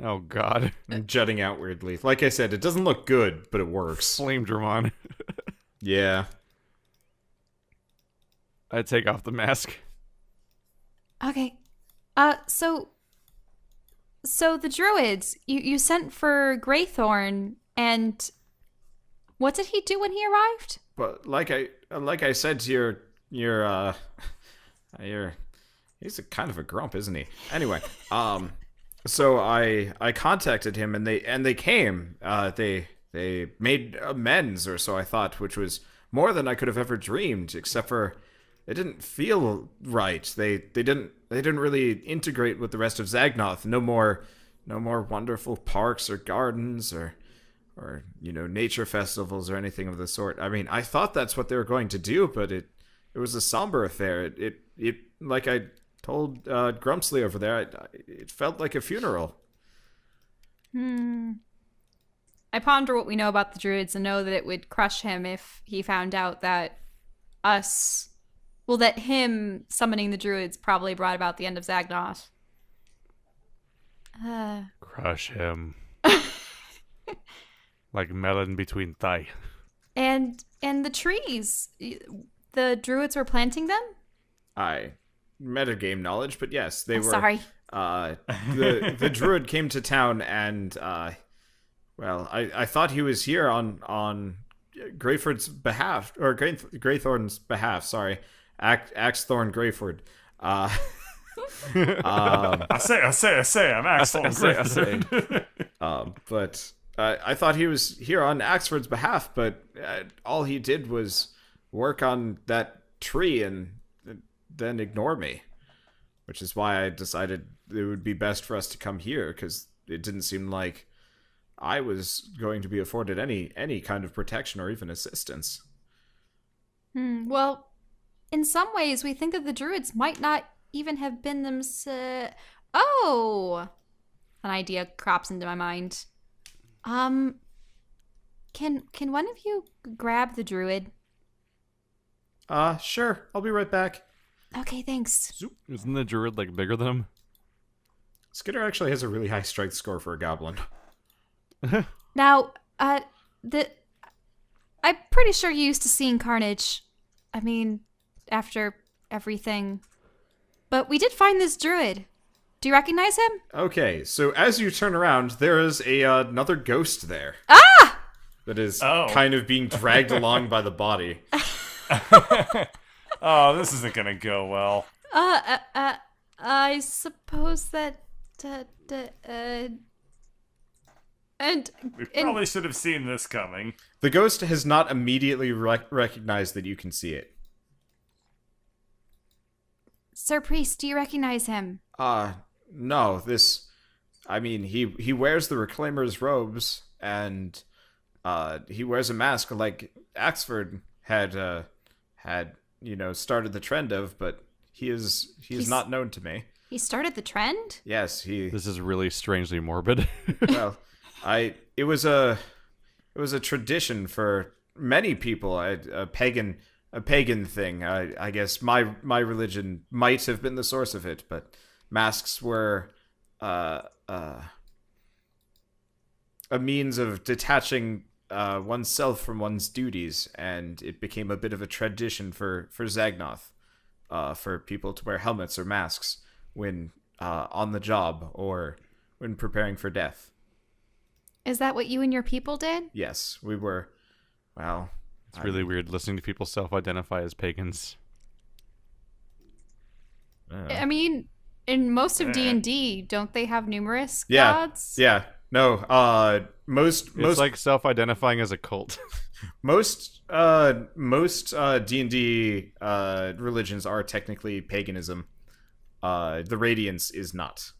Oh God, and jutting out weirdly. Like I said, it doesn't look good, but it works. Flame Dramon. Yeah. I take off the mask. Okay. So the druids, you sent for Greythorn, and what did he do when he arrived? But like I said to your he's a kind of a grump, isn't he? Anyway, so I contacted him and they came. They made amends, or so I thought, which was more than I could have ever dreamed, except for it didn't feel right. They didn't really integrate with the rest of Zagnoth. No more wonderful parks or gardens or nature festivals or anything of the sort. I mean, I thought that's what they were going to do, but it was a somber affair. It like I told Grumpsley over there, it felt like a funeral. I ponder what we know about the druids and know that it would crush him if he found out that that him summoning the druids probably brought about the end of Zagnoth. Crush him. Like melon between thigh. And the trees, the druids were planting them? I metagame knowledge, but yes, they were. Sorry. The druid came to town and I thought he was here on Greyford's behalf, or Greythorn's behalf. Sorry, Axethorn Greyford. I say, I'm Axel. I say. But I thought he was here on Axford's behalf, but all he did was work on that tree and then ignore me, which is why I decided it would be best for us to come here, because it didn't seem like I was going to be afforded any kind of protection or even assistance. Well, in some ways, we think that the druids might not even have been themselves. Oh! An idea crops into my mind. Can one of you grab the druid? Sure. I'll be right back. Okay, thanks. Isn't the druid like bigger than him? Skinner actually has a really high strength score for a goblin. Now, I'm pretty sure you're used to seeing carnage. I mean, after everything. But we did find this druid. Do you recognize him? Okay, so as you turn around, there is another ghost there. Ah! That is kind of being dragged along by the body. Oh, this isn't gonna go well. I suppose that, We probably should have seen this coming. The ghost has not immediately recognized that you can see it. Sir Priest, do you recognize him? No, he wears the Reclaimer's robes, and, he wears a mask like Axford had started the trend of, but he's not known to me. He started the trend? Yes, This is really strangely morbid. well, it was a tradition for many people, a pagan thing. I guess my religion might have been the source of it, but masks were a means of detaching oneself from one's duties, and it became a bit of a tradition for Zagnoth, for people to wear helmets or masks when on the job or when preparing for death. Is that what you and your people did? Yes, we were well, It's really weird listening to people self-identify as pagans. I mean, in most of Yeah. D&D, don't they have numerous Yeah, gods? yeah. No, most It's like self-identifying as a cult. most D&D religions are technically paganism. The Radiance is not.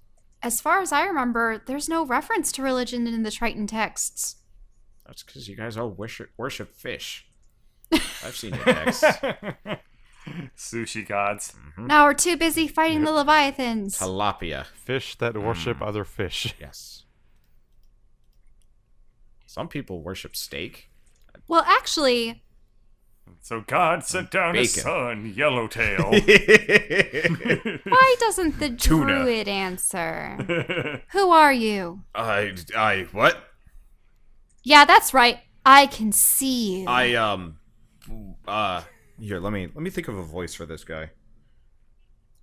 As far as I remember, there's no reference to religion in the Triton texts. That's because you guys all worship fish. I've seen your texts. Sushi gods. Now we're too busy fighting the Leviathans. Tilapia. Fish that worship other fish. Yes. Some people worship steak. Well, actually, So God sent down his Bacon. son, Yellowtail. why doesn't the Tuna. druid answer? Who are you? What? Yeah, that's right. I can see you. Here, let me think of a voice for this guy.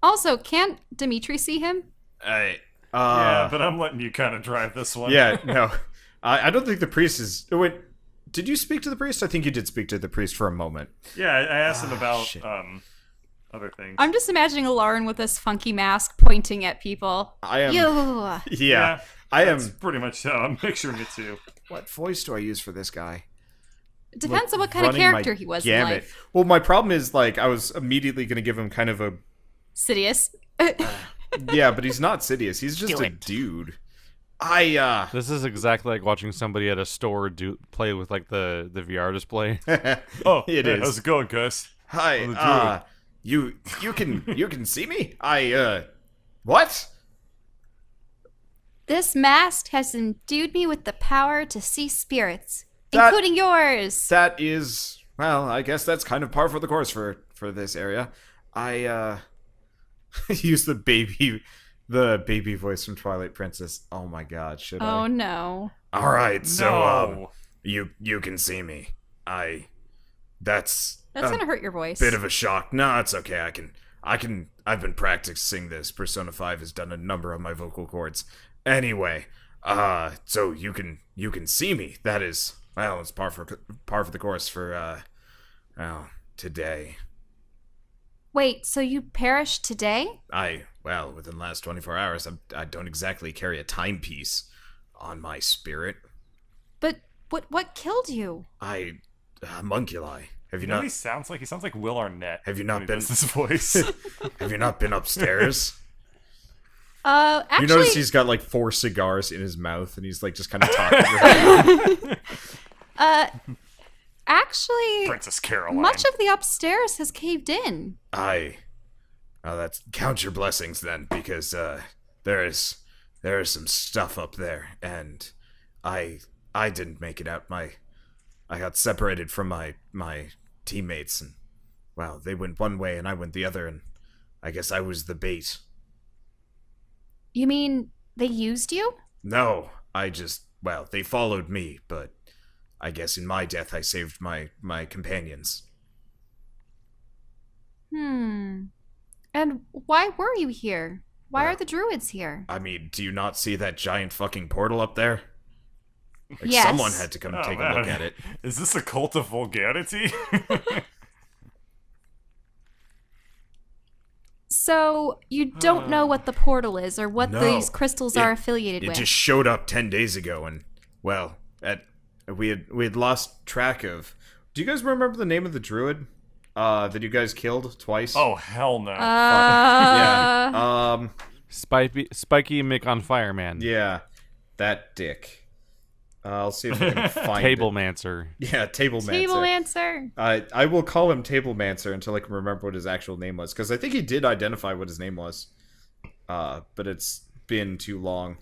Also, can't Dimitri see him? Yeah, but I'm letting you kind of drive this one. Yeah, no. I don't think the priest is... Wait, did you speak to the priest? I think you did speak to the priest for a moment. Yeah, I asked him about shit. other things. I'm just imagining Elaryn with this funky mask pointing at people. I am... You. Yeah, I am... That's pretty much how I'm picturing it too. What voice do I use for this guy? It depends on what kind of Running my character he was in gamut. life. Well, my problem is, like, I was immediately going to give him kind of a... Sidious. Yeah, but he's not Sidious. He's just a dude. This is exactly like watching somebody at a store play with like the VR display. Oh, It hey, is. how's it going, Gus? Hi, you can see me? What? This mask has endued me with the power to see spirits, That- including yours. That is, well, I guess that's kind of par for the course for this area. I use the baby voice from Twilight Princess. Oh my god, should Oh I? no. All right, so No. you can see me. That's That's a gonna hurt your voice. bit of a shock. No, it's okay. I've been practicing this. Persona 5 has done a number of my vocal cords. Anyway, so you can see me. That is, well, it's par for the course for today. Wait, so you perished today? Well, within the last 24 hours, I don't exactly carry a timepiece on my spirit. But what killed you? Homunculi. Have you You know what not? he sounds like? He sounds like Will Arnett. Have you not when he been- does this voice? Have you not been upstairs? Actually, You notice he's got like 4 cigars in his mouth, and he's like just kind of talking. actually, Princess Caroline. much of the upstairs has caved in. That's count your blessings then, because there is some stuff up there, and I didn't make it out. I got separated from my teammates, and well, they went one way and I went the other, and I guess I was the bait. You mean they used you? No, they followed me, but I guess in my death I saved my companions. And why were you here? Why are the druids here? I mean, do you not see that giant fucking portal up there? Like, Yes. someone had to come Oh, take a look man. at it. Is this a cult of vulgarity? So you don't know what the portal is or what No. these crystals are It- affiliated It with. just showed up 10 days ago, and well, we had lost track of. Do you guys remember the name of the druid that you guys killed twice? Oh, hell no. yeah. Spiky Mick on Fire Man. Yeah, that dick. I'll see if I can find it. Tablemancer. Yeah, Tablemancer. Tablemancer. I will call him Tablemancer until I can remember what his actual name was, because I think he did identify what his name was. But it's been too long.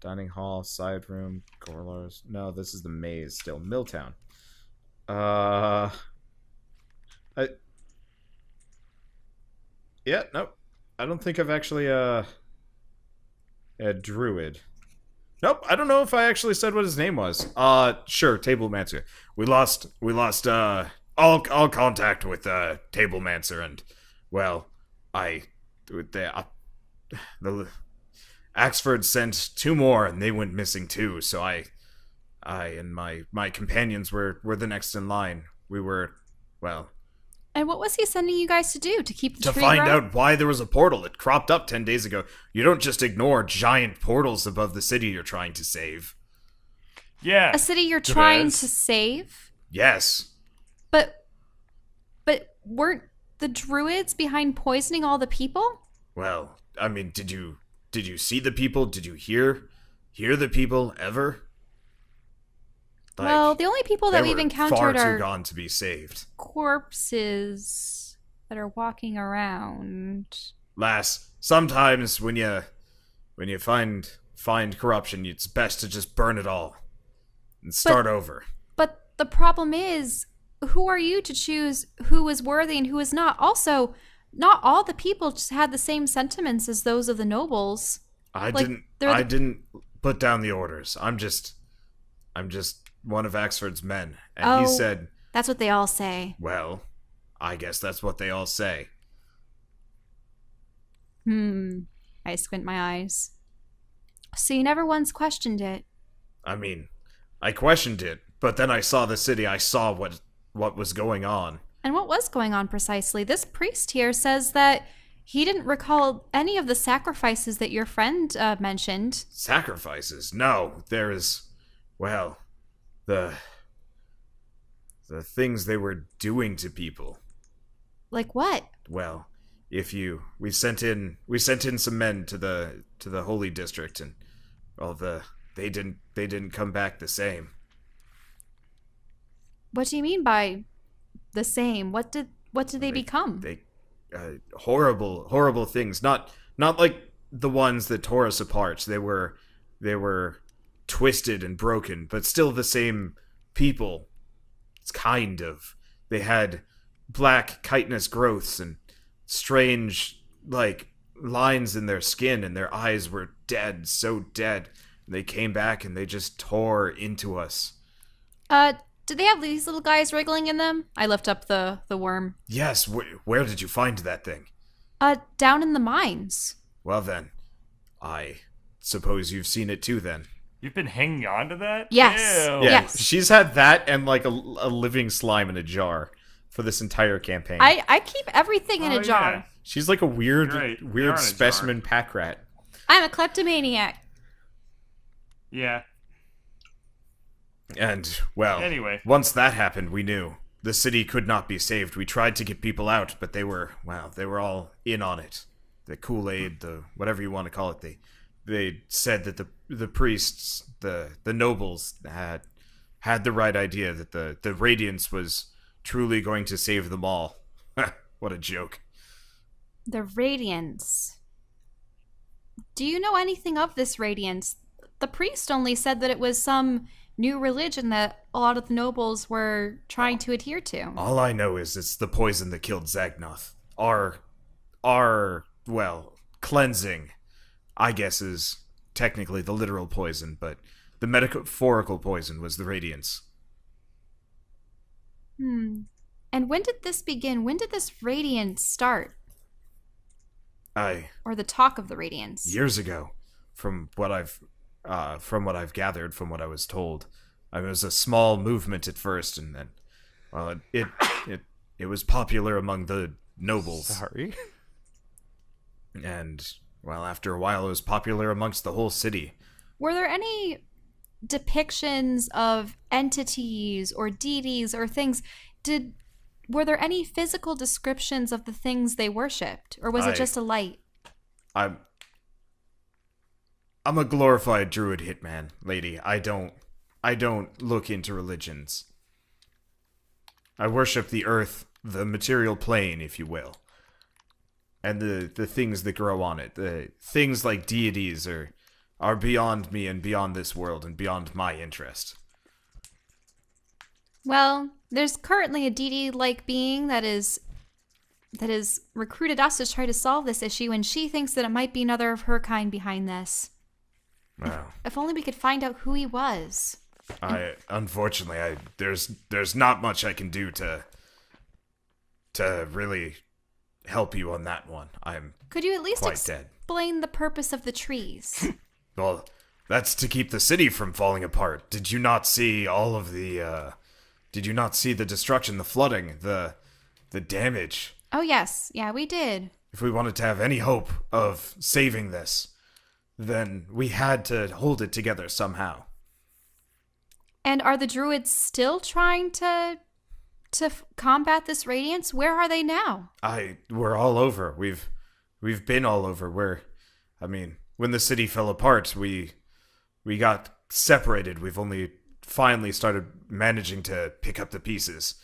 Dining hall, side room, Gorlars. No, this is the maze still. Milltown. Yeah, nope. I don't think I've actually a druid. Nope, I don't know if I actually said what his name was. Sure, Tablemancer. We lost all contact with Tablemancer, and well, the Axford sent 2 more, and they went missing too. So I I and my companions were the next in line. We were, well, And what was he sending you guys to do? To keep the to tree find growing? out why there was a portal. It cropped up 10 days ago. You don't just ignore giant portals above the city you're trying to save. Yeah. A city you're trying Therese. to save? Yes. But weren't the druids behind poisoning all the people? Well, I mean, did you see the people? Did you hear the people ever? Well, the only people that they we've were encountered far too are gone to be saved. corpses that are walking around. Lass, sometimes when you find corruption, it's best to just burn it all and start over. But the problem is, who are you to choose who is worthy and who is not? Also, not all the people just had the same sentiments as those of the nobles. I like, didn't put down the orders. I'm just one of Axford's men, and he Oh. said, That's what they all say. "Well, I guess that's what they all say." I squint my eyes. So you never once questioned it. I mean, I questioned it, but then I saw the city. I saw what was going on. And what was going on precisely? This priest here says that he didn't recall any of the sacrifices that your friend mentioned. Sacrifices? No, there is, well, the things they were doing to people. Like what? Well, we sent in some men to the holy district, and they didn't come back the same. What do you mean by the same? What did they become? They horrible things. Not like the ones that tore us apart. They were twisted and broken, but still the same people. It's kind of. They had black chitinous growths and strange, like, lines in their skin, and their eyes were dead, so dead. And they came back and they just tore into us. Did they have these little guys wriggling in them? I lift up the worm. Yes, where did you find that thing? Down in the mines. Well then, I suppose you've seen it too then. You've been hanging on to that? Yes. Ew. Yeah, Yes. she's had that and like a living slime in a jar for this entire campaign. I keep everything in Oh, a jar. yeah. She's like a weird Right, they are in a weird jar. specimen pack rat. I'm a kleptomaniac. Yeah. And well, Anyway. once that happened, we knew the city could not be saved. We tried to get people out, but they were all in on it. The Kool-Aid, the whatever you want to call it, they said that the priests, the nobles had the right idea that the Radiance was truly going to save them all. What a joke. The Radiance. Do you know anything of this Radiance? The priest only said that it was some new religion that a lot of the nobles were trying to adhere to. All I know is it's the poison that killed Zagnoth. Our cleansing, I guess, is technically the literal poison, but the metaphorical poison was the Radiance. And when did this begin? When did this Radiance start? Or the talk of the Radiance? Years ago, from what I've gathered, from what I was told, it was a small movement at first, and then, well, it was popular among the nobles. Sorry. And, well, after a while, it was popular amongst the whole city. Were there any depictions of entities or deities or things? Were there any physical descriptions of the things they worshipped, or was it just a light? I'm a glorified druid hitman, lady. I don't look into religions. I worship the earth, the material plane, if you will. And the things that grow on it. The things like deities are beyond me and beyond this world and beyond my interest. Well, there's currently a deity-like being that has recruited us to try to solve this issue, and she thinks that it might be another of her kind behind this. Wow. If only we could find out who he was. Unfortunately, there's not much I can do to really help you on that one. I'm Could you at least quite dead. explain the purpose of the trees? Well, That's to keep the city from falling apart. Did you not see all of the, did you not see the destruction, the flooding, the damage? Oh, yes. Yeah, we did. If we wanted to have any hope of saving this, then we had to hold it together somehow. And are the druids still trying to combat this radiance? Where are they now? We're all over. We've been all over. When the city fell apart, we got separated. We've only finally started managing to pick up the pieces.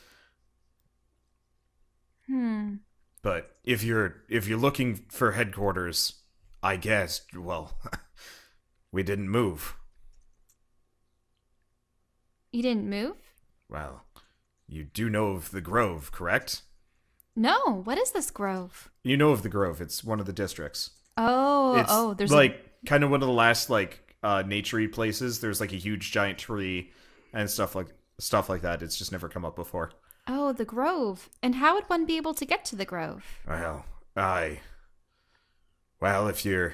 But if you're looking for headquarters, I guess, well, we didn't move. You didn't move? Well, you do know of the Grove, correct? No. What is this grove? You know of the Grove. It's one of the districts. There's kind of one of the last naturey places. There's like a huge giant tree and stuff like that. It's just never come up before. Oh, the grove. And how would one be able to get to the grove? Well, if you're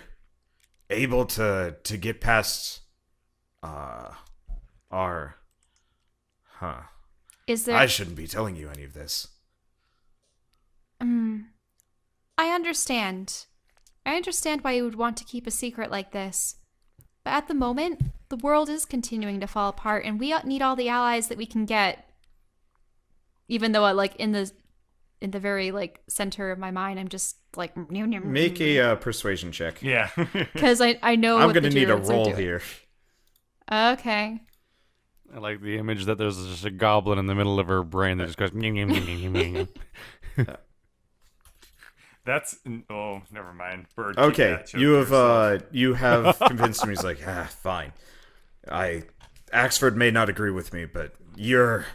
able to get past Is there I shouldn't be telling you any of this. I understand. I understand why you would want to keep a secret like this. But at the moment, the world is continuing to fall apart, and we need all the allies that we can get. Even though, in the very center of my mind, I'm just like Make a persuasion check. Yeah. because I know I'm what gonna the need a druids are roll doing. here. Okay. I like the image that there's just a goblin in the middle of her brain that just goes. That's never mind. Bird. keep Okay, that joke you to have yourself. you have convinced him. He's like, fine. Axford may not agree with me, but you're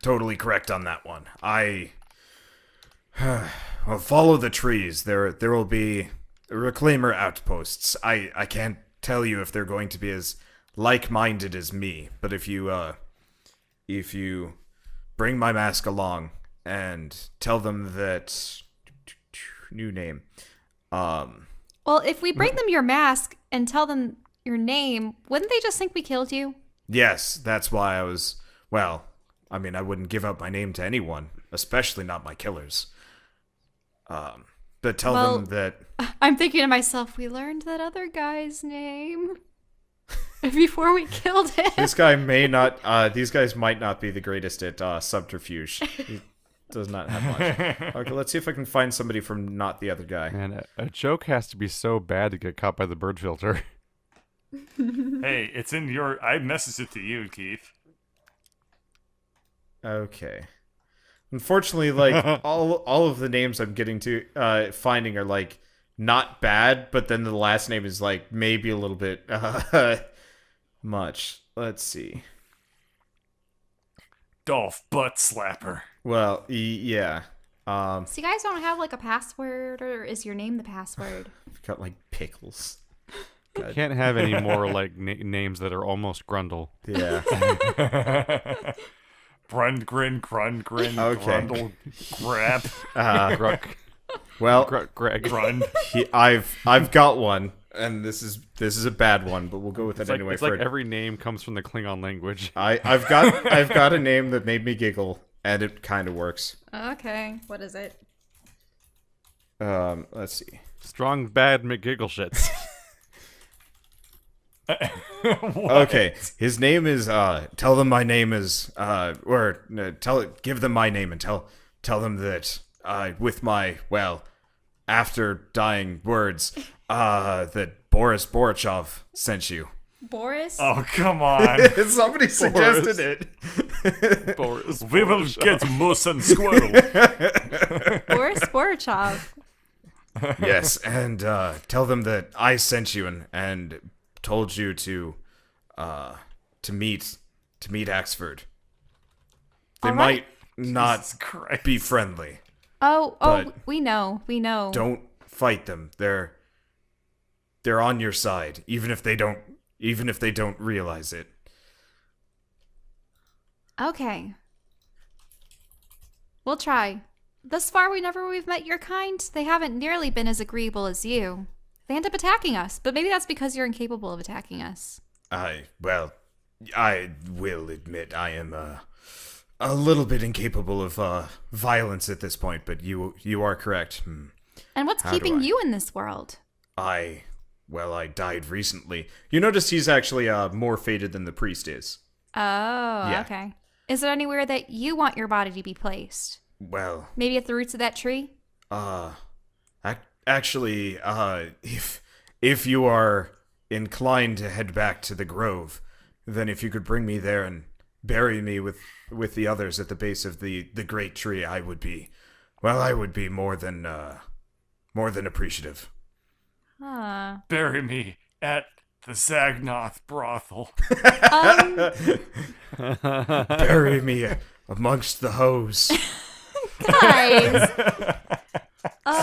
totally correct on that one. Well, follow the trees. There will be reclaimer outposts. I can't tell you if they're going to be as like-minded as me, but if you bring my mask along and tell them that new name. Well, if we bring them your mask and tell them your name, wouldn't they just think we killed you? Yes, that's why I was. Well, I wouldn't give up my name to anyone, especially not my killers. But tell them that. I'm thinking to myself, we learned that other guy's name before we killed him. This guy may not. These guys might not be the greatest at subterfuge. He does not have much. Okay, let's see if I can find somebody from not the other guy. Man, a joke has to be so bad to get caught by the bird filter. Hey, it's in your. I messaged it to you, Keith. Okay. Unfortunately, all of the names I'm getting to finding are not bad, but then the last name is maybe a little bit much. Let's see. Dolph Butt Slapper. Well, yeah. So you guys don't have a password, or is your name the password? I've got pickles. You can't have any more names that are almost Grundle. Yeah. Brundgren, Grundgren, Okay. Grundle, Grab, Gruck, Well, Greg. Grund. I've got one, and this is a bad one, but we'll go with it anyway. It's like every name comes from the Klingon language. I've got a name that made me giggle, and it kind of works. Okay, what is it? Let's see. Strong Bad McGiggleshits. Okay, his name is. Tell them my name is. Give them my name and tell them that. With my after dying words, that Boris Borichov sent you. Boris? Oh, come on. Somebody suggested it. Boris. We will get moose and squirrel. Boris Borichov. Yes, and tell them that I sent you and told you to meet Axford. They All right. might not Jesus Christ. be friendly. Oh, But we know. Don't fight them. They're on your side, even if they don't realize it. Okay. We'll try. Thus far, whenever we've met your kind, they haven't nearly been as agreeable as you. they end up attacking us. But maybe that's because you're incapable of attacking us. I will admit I am a little bit incapable of violence at this point, but you are correct. And what's How do keeping I- you in this world? I died recently. You notice he's actually more faded than the priest is. Oh, okay. Is there anywhere that you want your body to be placed? Well, Maybe at the roots of that tree? actually, if you are inclined to head back to the grove, then if you could bring me there and bury me with the others at the base of the great tree, I would be more than appreciative. Huh. Bury me at the Zagnoth brothel. Bury me amongst the hose. Guys,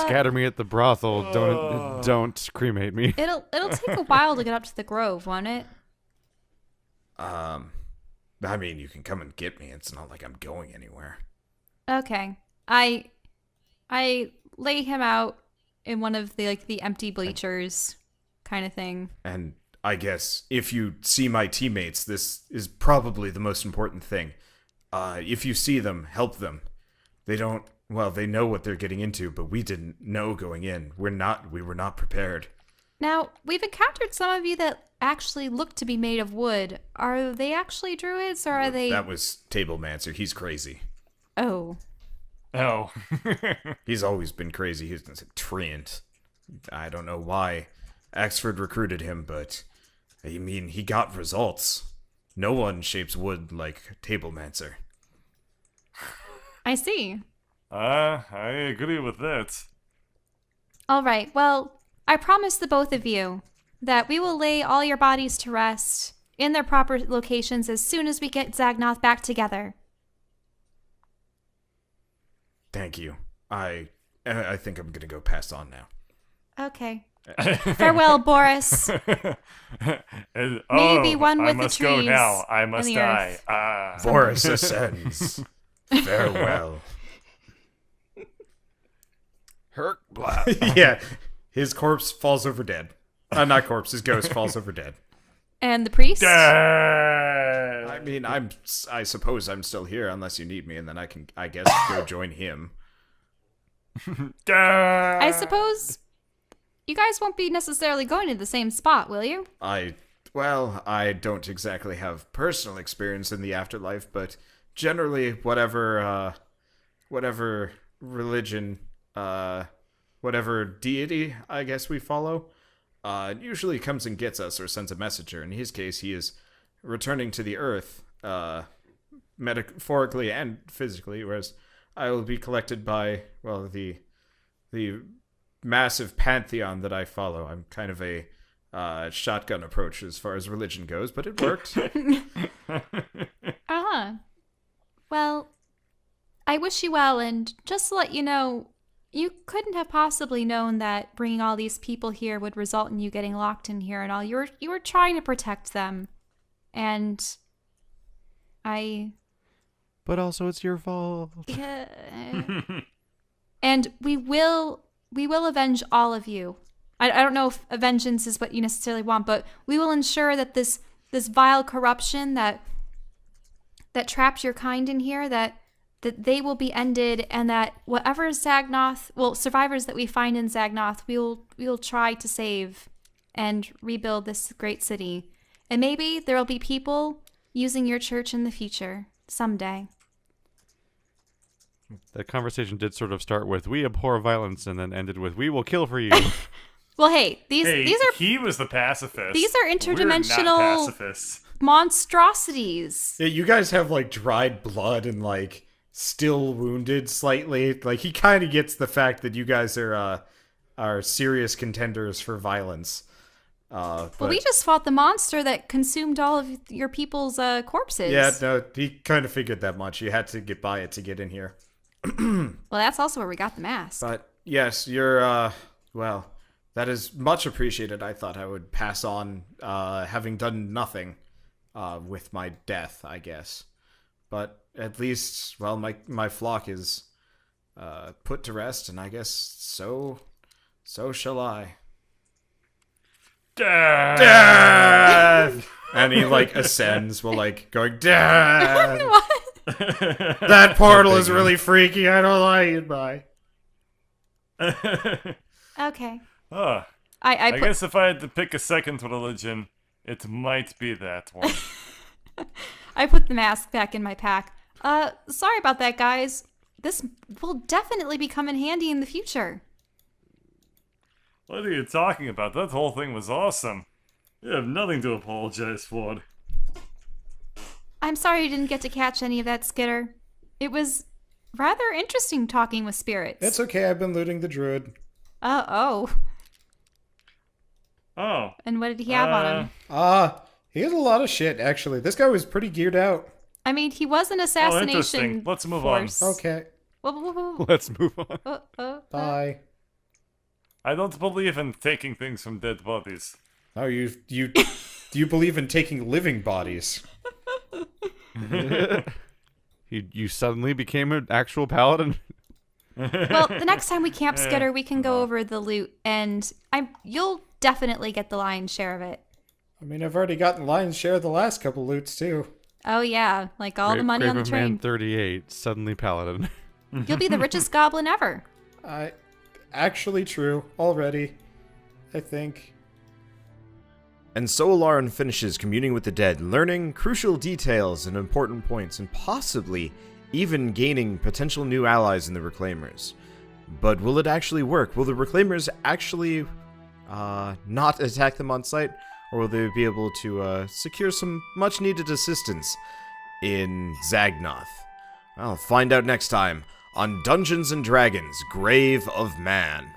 Scatter me at the brothel. Don't cremate me. it'll take a while to get up to the grove, won't it? I mean, you can come and get me. It's not like I'm going anywhere. Okay. I lay him out in one of the empty bleachers kind of thing. And I guess if you see my teammates, this is probably the most important thing. If you see them, help them. They know what they're getting into, but we didn't know going in. We were not prepared. Now, we've encountered some of you that actually look to be made of wood. Are they actually druids or are they... That was Tablemancer. He's crazy. Oh. Oh. He's always been crazy. He's a treant. I don't know why Axford recruited him, but I mean, he got results. No one shapes wood like Tablemancer. I see. I agree with that. All right. Well, I promise the both of you that we will lay all your bodies to rest in their proper locations as soon as we get Zagnoth back together. Thank you. I think I'm gonna go pass on now. Okay. Farewell, Boris. Maybe one with I the must go trees now. I and must the die. earth. Boris ascends. Farewell. Herc blah. Yeah, his corpse falls over dead. Not corpse, his ghost falls over dead. And the priest? I mean, I suppose I'm still here unless you need me, and then I guess, go join him. I suppose you guys won't be necessarily going to the same spot, will you? I don't exactly have personal experience in the afterlife, but generally, whatever religion, whatever deity, I guess we follow, usually comes and gets us or sends a messenger. In his case, he is returning to the earth, metaphorically and physically, whereas I will be collected by, well, the massive pantheon that I follow. I'm kind of a shotgun approach as far as religion goes, but it worked. Well, I wish you well, and just to let you know, you couldn't have possibly known that bringing all these people here would result in you getting locked in here and all. You were trying to protect them, and But also, it's your fault. and we will avenge all of you. I don't know if vengeance is what you necessarily want, but we will ensure that this vile corruption that trapped your kind in here, that they will be ended, and that whatever survivors that we find in Zagnoth, we will try to save and rebuild this great city. And maybe there will be people using your church in the future someday. The conversation did sort of start with "we abhor violence" and then ended with "we will kill for you." Well, hey, these are he was the pacifist. these are We're interdimensional not pacifists. monstrosities. Yeah, you guys have like dried blood and like still wounded slightly. Like he kind of gets the fact that you guys are serious contenders for violence. Well, we just fought the monster that consumed all of your people's corpses. Yeah, no, he kind of figured that much. You had to get by it to get in here. Well, that's also where we got the mask. But yes, you're well, that is much appreciated. I thought I would pass on having done nothing with my death, I guess. But at least, well, my flock is put to rest, and I guess so shall I. Death! And he, like, ascends while, like, going, Death! That portal is really freaky. I don't like it, bye. Okay. Ah, I I put guess if I had to pick a second religion, it might be that one. I put the mask back in my pack. Sorry about that, guys. This will definitely be come in handy in the future. What are you talking about? That whole thing was awesome. You have nothing to apologize for. I'm sorry you didn't get to catch any of that, Skitter. It was rather interesting talking with spirits. It's okay, I've been looting the druid. Oh. Oh. And what did he have on him? He has a lot of shit, actually. This guy was pretty geared out. I mean, he was an interesting. assassination Let's move on. force. Okay, Let's move on. bye. I don't believe in taking things from dead bodies. Oh, you believe in taking living bodies? You suddenly became an actual paladin? Well, the next time we camp Skitter, we can go over the loot, and you'll definitely get the lion's share of it. I mean, I've already gotten lion's share of the last couple loots, too. Oh yeah, like all the money Grave on the of Man train. 38, suddenly paladin. You'll be the richest goblin ever. Actually true, already. I think. And so Elaryn finishes communing with the dead, learning crucial details and important points, and possibly even gaining potential new allies in the Reclaimers. But will it actually work? Will the Reclaimers actually not attack them on sight? Or will they be able to secure some much-needed assistance in Zagnoth? I'll find out next time on Dungeons & Dragons: Grave of Man.